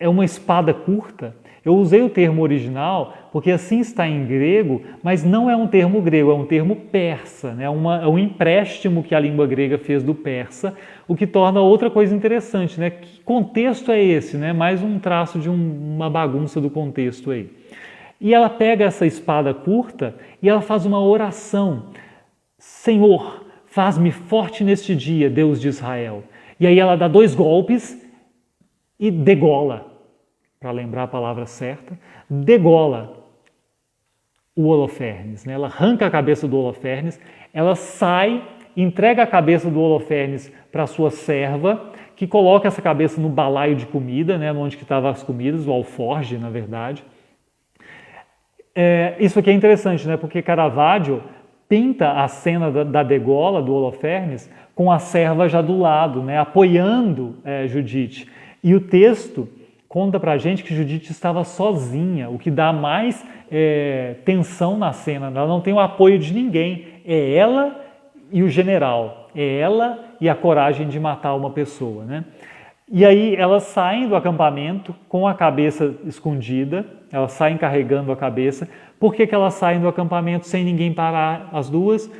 [SPEAKER 2] é uma espada curta. Eu usei o termo original porque assim está em grego, mas não é um termo grego, é um termo persa, né? É um empréstimo que a língua grega fez do persa, o que torna outra coisa interessante, né? Que contexto é esse, né? Mais um traço de uma bagunça do contexto aí. E ela pega essa espada curta e ela faz uma oração. Senhor, faz-me forte neste dia, Deus de Israel. E aí ela dá 2 golpes e degola, para lembrar a palavra certa, degola o Holofernes, né? Ela arranca a cabeça do Holofernes, ela sai, entrega a cabeça do Holofernes para sua serva, que coloca essa cabeça no balaio de comida, né? Onde que estavam as comidas, o alforge, na verdade. Isso aqui é interessante, né? Porque Caravaggio pinta a cena da degola do Holofernes com a serva já do lado, né? Apoiando Judite. E o texto conta pra gente que Judite estava sozinha, o que dá mais tensão na cena. Ela não tem o apoio de ninguém, é ela e o general, é ela e a coragem de matar uma pessoa, né? E aí elas saem do acampamento com a cabeça escondida, elas saem carregando a cabeça. Por que elas saem do acampamento sem ninguém parar as duas?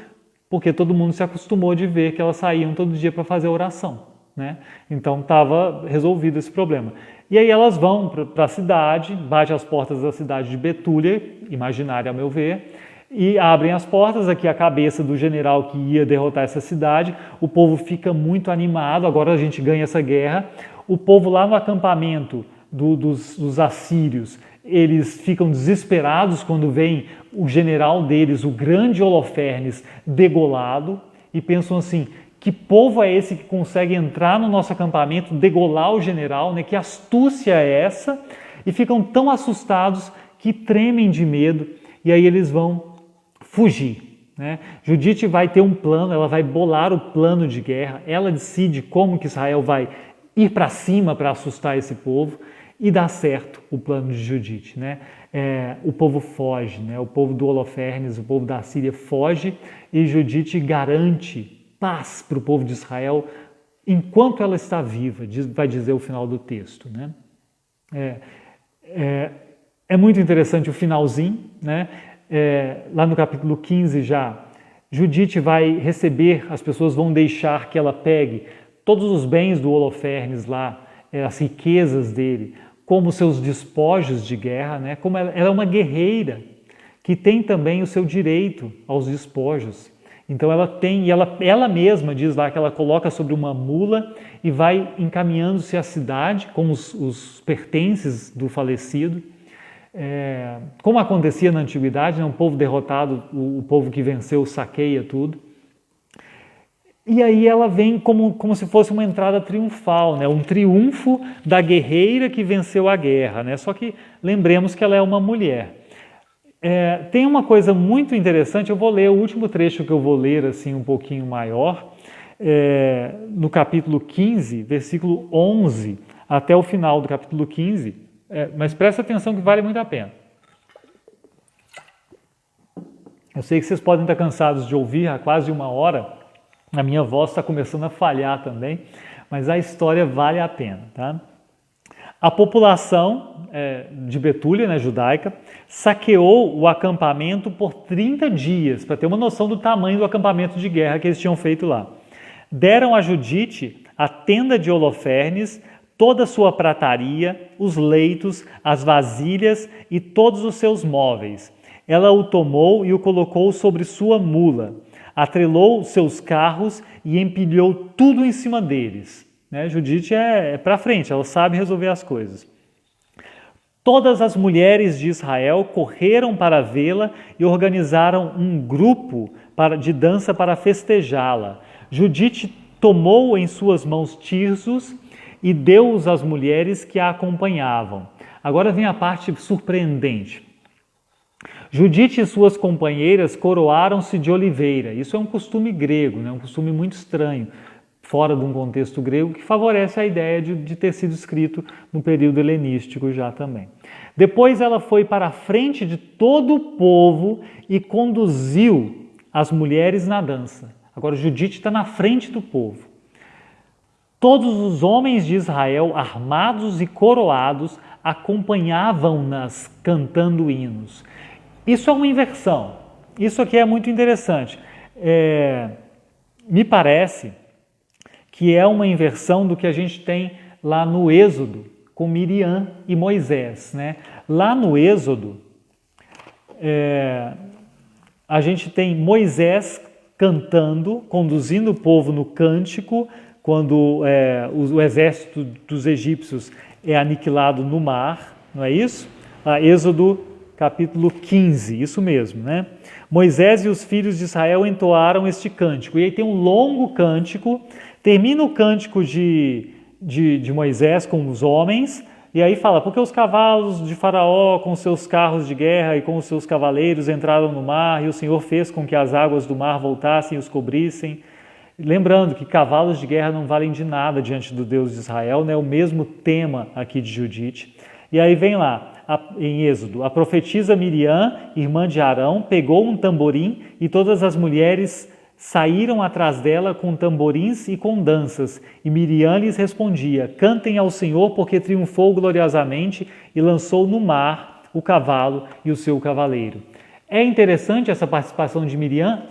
[SPEAKER 2] Porque todo mundo se acostumou de ver que elas saíam todo dia para fazer oração, né? Então estava resolvido esse problema. E aí elas vão para a cidade, batem as portas da cidade de Betúlia, imaginária a meu ver, e abrem as portas, aqui a cabeça do general que ia derrotar essa cidade. O povo fica muito animado, agora a gente ganha essa guerra. O povo lá no acampamento dos assírios, eles ficam desesperados quando veem o general deles, o grande Holofernes, degolado, e pensam assim: que povo é esse que consegue entrar no nosso acampamento, degolar o general, né? Que astúcia é essa? E ficam tão assustados que tremem de medo, e aí eles vão fugir, né? Judite vai ter um plano, ela vai bolar o plano de guerra, ela decide como que Israel vai ir para cima para assustar esse povo, e dá certo o plano de Judite, né? O povo foge, né? O povo do Holofernes, o povo da Síria foge, e Judite garante paz para o povo de Israel enquanto ela está viva, vai dizer o final do texto, né? É muito interessante o finalzinho, né? Lá no capítulo 15 já, Judite vai receber, as pessoas vão deixar que ela pegue todos os bens do Holofernes lá, as riquezas dele, como seus despojos de guerra, né? Como ela é uma guerreira que tem também o seu direito aos despojos. Então ela tem, e ela mesma diz lá que ela coloca sobre uma mula e vai encaminhando-se à cidade com os pertences do falecido. Como acontecia na antiguidade, né? Um povo derrotado, o povo que venceu saqueia tudo. E aí ela vem como se fosse uma entrada triunfal, né? Um triunfo da guerreira que venceu a guerra, né? Só que lembremos que ela é uma mulher. Tem uma coisa muito interessante, eu vou ler o último trecho que eu vou ler assim um pouquinho maior, no capítulo 15, versículo 11, até o final do capítulo 15, mas presta atenção que vale muito a pena. Eu sei que vocês podem estar cansados de ouvir há quase 1 hora, a minha voz está começando a falhar também, mas a história vale a pena, tá? A população de Betúlia, né, judaica, saqueou o acampamento por 30 dias, para ter uma noção do tamanho do acampamento de guerra que eles tinham feito lá. Deram a Judite a tenda de Holofernes, toda a sua prataria, os leitos, as vasilhas e todos os seus móveis. Ela o tomou e o colocou sobre sua mula, atrelou seus carros e empilhou tudo em cima deles. Né? Judite é para frente, ela sabe resolver as coisas. Todas as mulheres de Israel correram para vê-la e organizaram um grupo de dança para festejá-la. Judite tomou em suas mãos tirsos e deu-os às mulheres que a acompanhavam. Agora vem a parte surpreendente. Judite e suas companheiras coroaram-se de oliveira. Isso é um costume grego, né? Um costume muito estranho, fora de um contexto grego, que favorece a ideia de ter sido escrito no período helenístico já também. Depois ela foi para a frente de todo o povo e conduziu as mulheres na dança. Agora Judite está na frente do povo. Todos os homens de Israel, armados e coroados, acompanhavam-nas cantando hinos. Isso é uma inversão. Isso aqui é muito interessante. Me parece que é uma inversão do que a gente tem lá no Êxodo, com Miriam e Moisés, né? Lá no Êxodo, a gente tem Moisés cantando, conduzindo o povo no cântico, quando o exército dos egípcios é aniquilado no mar, não é isso? Êxodo capítulo 15, isso mesmo, né? Moisés e os filhos de Israel entoaram este cântico, e aí tem um longo cântico, termina o cântico de Moisés com os homens, e aí fala, porque os cavalos de Faraó com seus carros de guerra e com os seus cavaleiros entraram no mar, e o Senhor fez com que as águas do mar voltassem e os cobrissem. Lembrando que cavalos de guerra não valem de nada diante do Deus de Israel, né? O mesmo tema aqui de Judite. E aí vem lá, em Êxodo, a profetisa Miriam, irmã de Arão, pegou um tamborim e todas as mulheres saíram atrás dela com tamborins e com danças. E Miriam lhes respondia, cantem ao Senhor porque triunfou gloriosamente e lançou no mar o cavalo e o seu cavaleiro. É interessante essa participação de Miriam?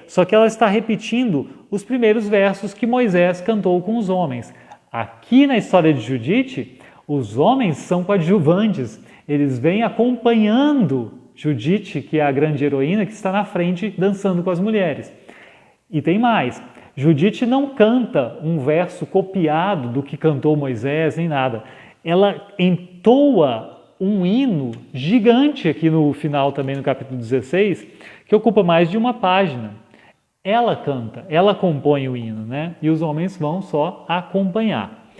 [SPEAKER 2] Só que ela está repetindo os primeiros versos que Moisés cantou com os homens. Aqui na história de Judite, os homens são coadjuvantes, eles vêm acompanhando Judite, que é a grande heroína, que está na frente dançando com as mulheres. E tem mais, Judite não canta um verso copiado do que cantou Moisés, nem nada. Ela entoa um hino gigante aqui no final também no capítulo 16, que ocupa mais de uma página. Ela canta, ela compõe o hino, né? E os homens vão só acompanhar.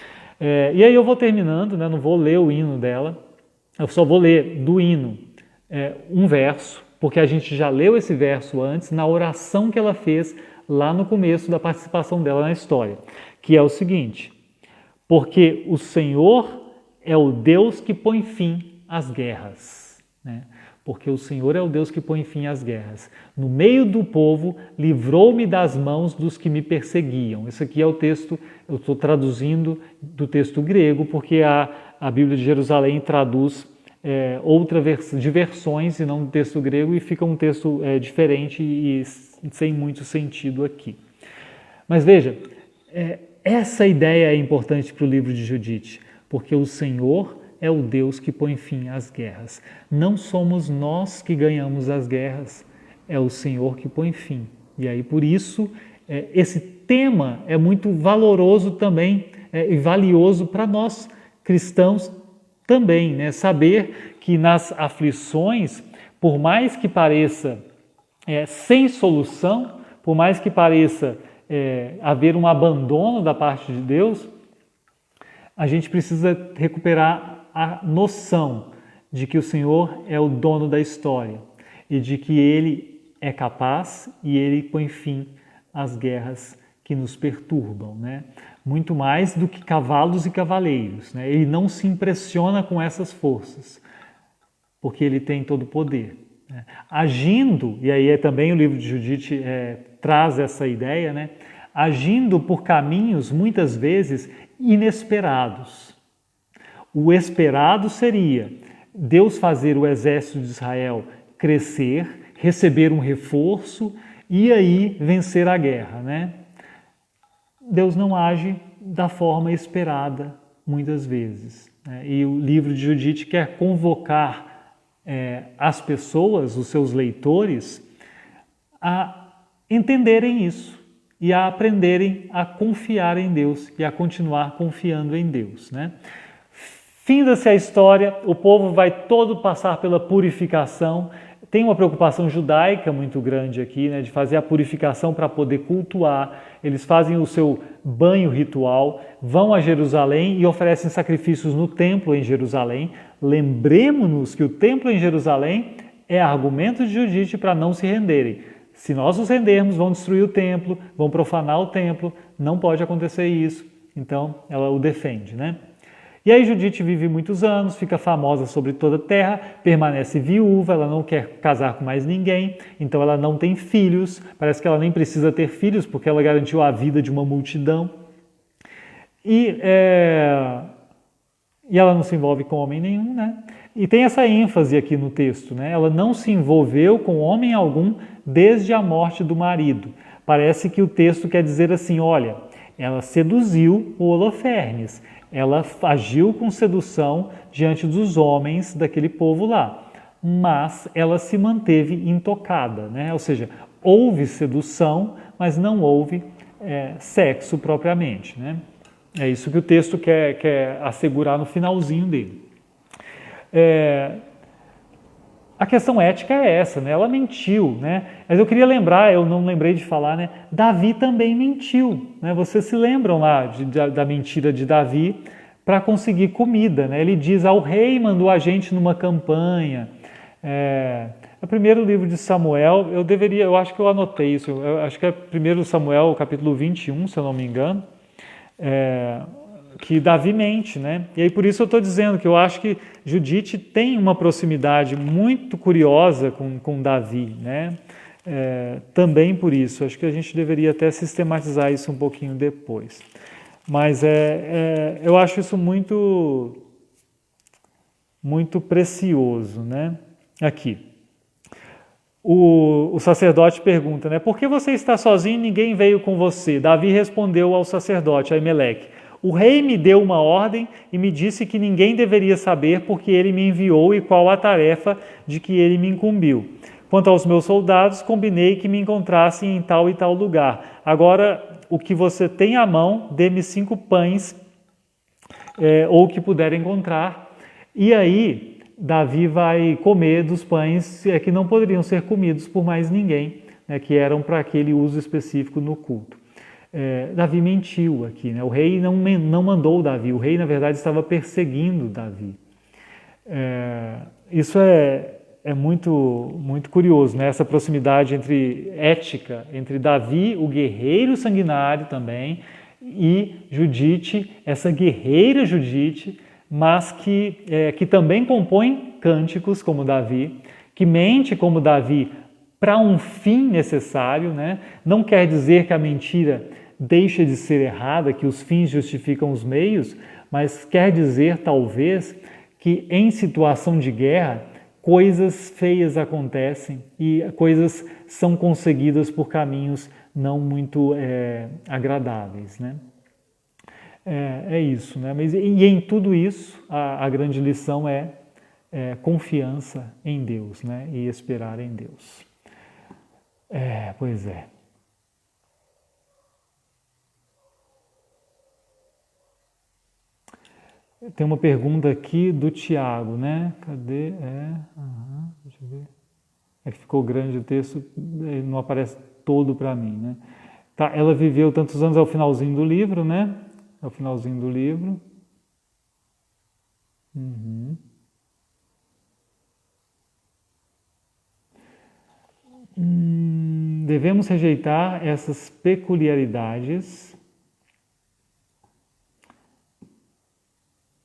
[SPEAKER 2] E aí eu vou terminando, né? Não vou ler o hino dela, eu só vou ler do hino um verso, porque a gente já leu esse verso antes na oração que ela fez lá no começo da participação dela na história, que é o seguinte: porque o Senhor é o Deus que põe fim às guerras, né? Porque o Senhor é o Deus que põe fim às guerras. No meio do povo, livrou-me das mãos dos que me perseguiam. Esse aqui é o texto, eu estou traduzindo do texto grego, porque a Bíblia de Jerusalém traduz de versões e não do texto grego, e fica um texto diferente e sem muito sentido aqui. Mas veja, essa ideia é importante para o livro de Judite, porque o Senhor é o Deus que põe fim às guerras. Não somos nós que ganhamos as guerras, é o Senhor que põe fim. E aí, por isso, esse tema é muito valoroso também e valioso para nós cristãos também, né? Saber que nas aflições, por mais que pareça sem solução, por mais que pareça haver um abandono da parte de Deus, a gente precisa recuperar a noção de que o Senhor é o dono da história e de que Ele é capaz e Ele põe fim às guerras que nos perturbam, né? Muito mais do que cavalos e cavaleiros, né? Ele não se impressiona com essas forças, porque Ele tem todo o poder, né? Agindo, e aí também o livro de Judite traz essa ideia, né? Agindo por caminhos muitas vezes inesperados. O esperado seria Deus fazer o exército de Israel crescer, receber um reforço e aí vencer a guerra, né? Deus não age da forma esperada muitas vezes, né? E o livro de Judite quer convocar as pessoas, os seus leitores, a entenderem isso e a aprenderem a confiar em Deus e a continuar confiando em Deus, né? Finda-se a história, o povo vai todo passar pela purificação. Tem uma preocupação judaica muito grande aqui, né, de fazer a purificação para poder cultuar. Eles fazem o seu banho ritual, vão a Jerusalém e oferecem sacrifícios no templo em Jerusalém. Lembremos-nos que o templo em Jerusalém é argumento de Judite para não se renderem. Se nós nos rendermos, vão destruir o templo, vão profanar o templo, não pode acontecer isso. Então, ela o defende, né? E aí Judite vive muitos anos, fica famosa sobre toda a terra, permanece viúva, ela não quer casar com mais ninguém, então ela não tem filhos, parece que ela nem precisa ter filhos, porque ela garantiu a vida de uma multidão. E ela não se envolve com homem nenhum, né? E tem essa ênfase aqui no texto, né? Ela não se envolveu com homem algum desde a morte do marido. Parece que o texto quer dizer assim, olha, ela seduziu o Holofernes, ela agiu com sedução diante dos homens daquele povo lá, mas ela se manteve intocada, né? Ou seja, houve sedução, mas não houve sexo propriamente, né? É isso que o texto quer assegurar no finalzinho dele. A questão ética é essa, né? Ela mentiu, né? Mas eu queria lembrar, eu não lembrei de falar, né? Davi também mentiu, né? Vocês se lembram lá da mentira de Davi para conseguir comida, né? Ele diz, o rei mandou a gente numa campanha. O primeiro livro de Samuel, eu acho que eu anotei isso, eu acho que é 1 Samuel, capítulo 21, se eu não me engano, que Davi mente, né? E aí por isso eu estou dizendo que eu acho que Judite tem uma proximidade muito curiosa com Davi, né? Também por isso, acho que a gente deveria até sistematizar isso um pouquinho depois. Mas eu acho isso muito, muito precioso, né? Aqui. O sacerdote pergunta, né? Por que você está sozinho e ninguém veio com você? Davi respondeu ao sacerdote, a Aimeleque, o rei me deu uma ordem e me disse que ninguém deveria saber porque ele me enviou e qual a tarefa de que ele me incumbiu. Quanto aos meus soldados, combinei que me encontrassem em tal e tal lugar. Agora, o que você tem à mão, dê-me 5 pães, ou o que puder encontrar. E aí, Davi vai comer dos pães que não poderiam ser comidos por mais ninguém, né, que eram para aquele uso específico no culto. Davi mentiu aqui, né? O rei não mandou Davi, o rei na verdade estava perseguindo Davi. Isso é muito, muito curioso, né? Essa proximidade ética entre Davi, o guerreiro sanguinário também, e Judite, essa guerreira Judite, mas que também compõe cânticos como Davi, que mente como Davi para um fim necessário, né? Não quer dizer que a mentira deixa de ser errada, que os fins justificam os meios, mas quer dizer, talvez, que em situação de guerra, coisas feias acontecem e coisas são conseguidas por caminhos não muito agradáveis, né? É isso, né? E em tudo isso, a grande lição é confiança em Deus, né? E esperar em Deus. Pois é. Tem uma pergunta aqui do Tiago, né? Cadê? Deixa eu ver. É que ficou grande o texto, não aparece todo para mim, né? Tá, ela viveu tantos anos ao finalzinho do livro, né? É o finalzinho do livro. Devemos rejeitar essas peculiaridades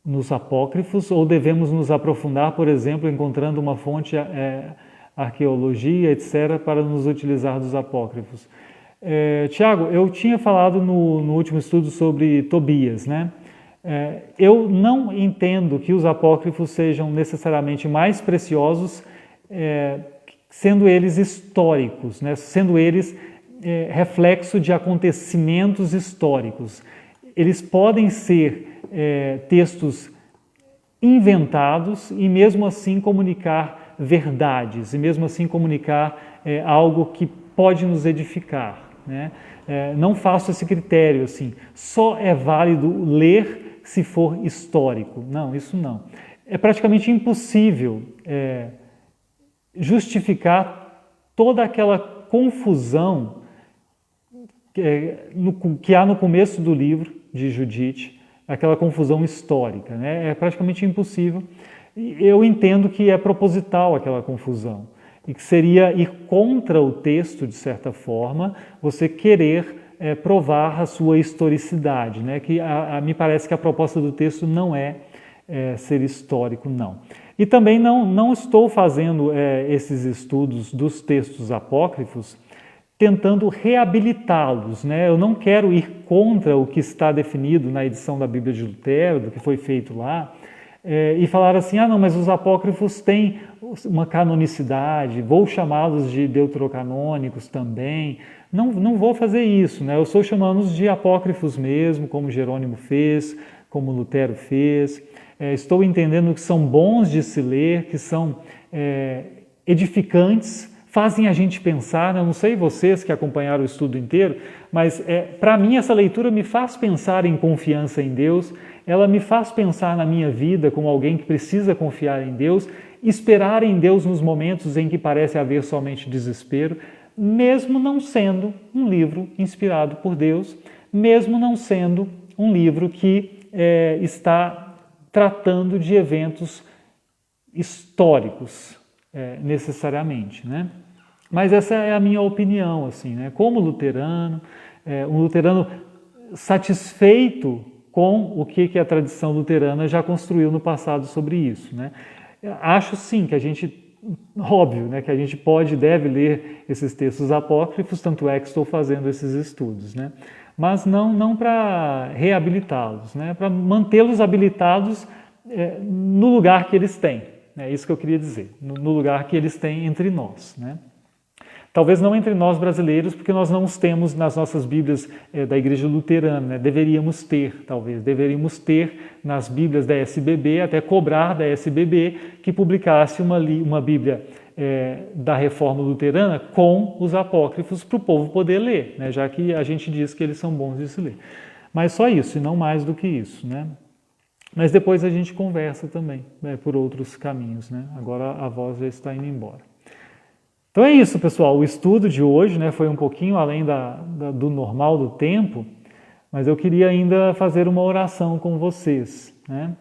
[SPEAKER 2] nos apócrifos ou devemos nos aprofundar, por exemplo, encontrando uma fonte, arqueologia, etc., para nos utilizar dos apócrifos? Tiago, eu tinha falado no último estudo sobre Tobias, né? Eu não entendo que os apócrifos sejam necessariamente mais preciosos, sendo eles históricos, né? Sendo eles reflexo de acontecimentos históricos. Eles podem ser textos inventados e mesmo assim comunicar verdades, e mesmo assim comunicar algo que pode nos edificar, né? Não faço esse critério assim, só é válido ler se for histórico. Não, isso não. É praticamente impossível justificar toda aquela confusão que há no começo do livro de Judite, aquela confusão histórica, né? É praticamente impossível. Eu entendo que é proposital aquela confusão e que seria ir contra o texto, de certa forma, você querer provar a sua historicidade, né? Que me parece que a proposta do texto não é ser histórico, não. E também não estou fazendo esses estudos dos textos apócrifos tentando reabilitá-los, né? Eu não quero ir contra o que está definido na edição da Bíblia de Lutero, do que foi feito lá. e falaram assim, não, mas os apócrifos têm uma canonicidade, vou chamá-los de deuterocanônicos também. Não vou fazer isso, né? Eu estou chamando-os de apócrifos mesmo, como Jerônimo fez, como Lutero fez. Estou entendendo que são bons de se ler, que são edificantes, fazem a gente pensar. Eu não sei vocês que acompanharam o estudo inteiro, mas para mim essa leitura me faz pensar em confiança em Deus, ela me faz pensar na minha vida como alguém que precisa confiar em Deus, esperar em Deus nos momentos em que parece haver somente desespero, mesmo não sendo um livro inspirado por Deus, mesmo não sendo um livro que está tratando de eventos históricos, necessariamente, né? Mas essa é a minha opinião, assim, né? Como luterano, um luterano satisfeito com o que a tradição luterana já construiu no passado sobre isso, né? Acho sim que a gente, óbvio, né, que a gente pode e deve ler esses textos apócrifos, tanto é que estou fazendo esses estudos, né? Mas não para reabilitá-los, né? Para mantê-los habilitados no lugar que eles têm. É isso que eu queria dizer, no lugar que eles têm entre nós, né? Talvez não entre nós brasileiros, porque nós não os temos nas nossas Bíblias da Igreja Luterana, né? Deveríamos ter nas Bíblias da SBB, até cobrar da SBB que publicasse uma Bíblia da Reforma Luterana com os apócrifos para o povo poder ler, né? Já que a gente diz que eles são bons de se ler. Mas só isso, e não mais do que isso, né? Mas depois a gente conversa também, né, por outros caminhos, né? Agora a voz já está indo embora. Então é isso, pessoal. O estudo de hoje, né, foi um pouquinho além do normal do tempo, mas eu queria ainda fazer uma oração com vocês, né?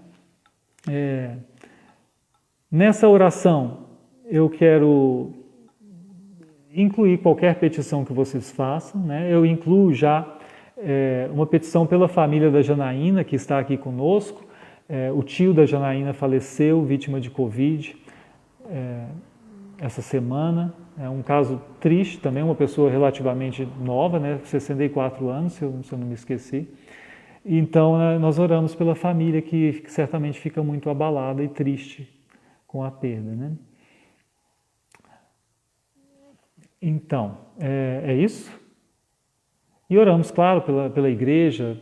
[SPEAKER 2] Nessa oração, eu quero incluir qualquer petição que vocês façam, né? Eu incluo já uma petição pela família da Janaína, que está aqui conosco. O tio da Janaína faleceu, vítima de Covid, essa semana. É um caso triste também, uma pessoa relativamente nova, né, 64 anos, se eu não me esqueci. Então, nós oramos pela família que certamente fica muito abalada e triste com a perda, né? Então, é isso. E oramos, claro, pela igreja,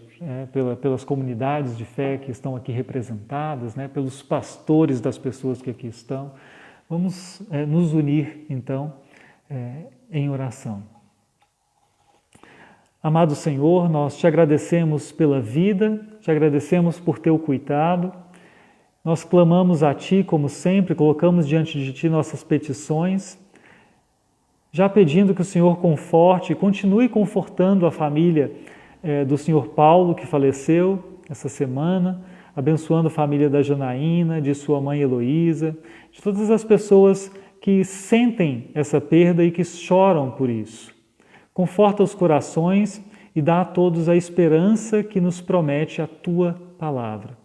[SPEAKER 2] pelas comunidades de fé que estão aqui representadas, né, pelos pastores das pessoas que aqui estão. Vamos nos unir, então, em oração. Amado Senhor, nós te agradecemos pela vida, te agradecemos por teu cuidado. Nós clamamos a Ti, como sempre, colocamos diante de Ti nossas petições, já pedindo que o Senhor conforte e continue confortando a família do Senhor Paulo, que faleceu essa semana, abençoando a família da Janaína, de sua mãe Heloísa, de todas as pessoas que sentem essa perda e que choram por isso. Conforta os corações e dá a todos a esperança que nos promete a Tua palavra.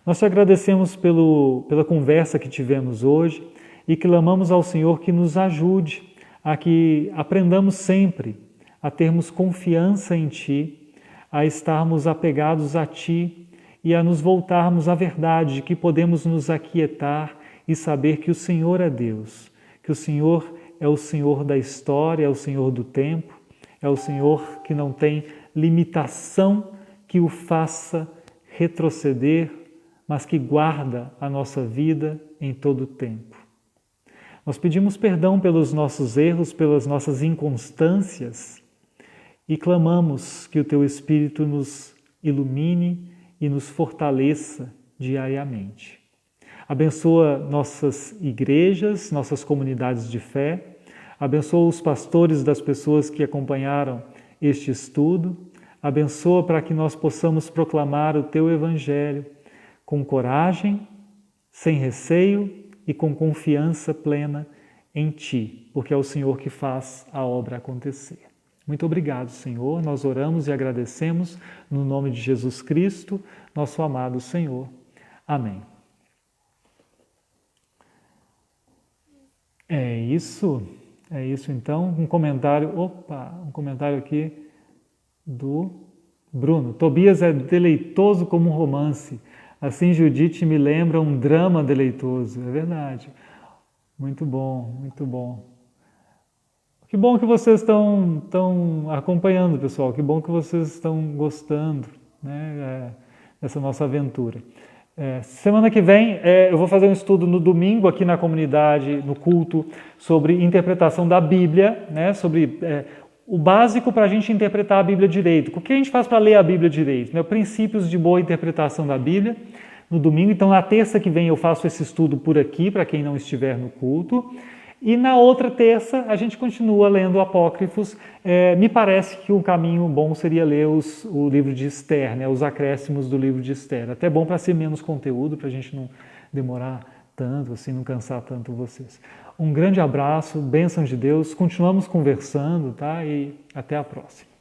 [SPEAKER 2] Nós te agradecemos pela conversa que tivemos hoje e clamamos ao Senhor que nos ajude a que aprendamos sempre a termos confiança em Ti, a estarmos apegados a Ti e a nos voltarmos à verdade de que podemos nos aquietar e saber que o Senhor é Deus, que o Senhor é o Senhor da história, é o Senhor do tempo, é o Senhor que não tem limitação que o faça retroceder, mas que guarda a nossa vida em todo o tempo. Nós pedimos perdão pelos nossos erros, pelas nossas inconstâncias e clamamos que o Teu Espírito nos ilumine e nos fortaleça diariamente. Abençoa nossas igrejas, nossas comunidades de fé, abençoa os pastores das pessoas que acompanharam este estudo, abençoa para que nós possamos proclamar o Teu Evangelho com coragem, sem receio e com confiança plena em Ti, porque é o Senhor que faz a obra acontecer. Muito obrigado, Senhor. Nós oramos e agradecemos no nome de Jesus Cristo, nosso amado Senhor. Amém. É isso então. Um comentário aqui do Bruno. Tobias é deleitoso como um romance. Assim, Judite me lembra um drama deleitoso. É verdade. Muito bom, muito bom. Que bom que vocês estão acompanhando, pessoal. Que bom que vocês estão gostando, né, dessa nossa aventura. Semana que vem eu vou fazer um estudo no domingo aqui na comunidade, no culto, sobre interpretação da Bíblia, né, sobre o básico para a gente interpretar a Bíblia direito. O que a gente faz para ler a Bíblia direito? Né, princípios de boa interpretação da Bíblia no domingo. Então, na terça que vem eu faço esse estudo por aqui, para quem não estiver no culto. E na outra terça a gente continua lendo Apócrifos. Me parece que um caminho bom seria ler o livro de Esther, né, os acréscimos do livro de Esther. Até bom para ser menos conteúdo, para a gente não demorar tanto, assim, não cansar tanto vocês. Um grande abraço, bênção de Deus, continuamos conversando, tá? E até a próxima.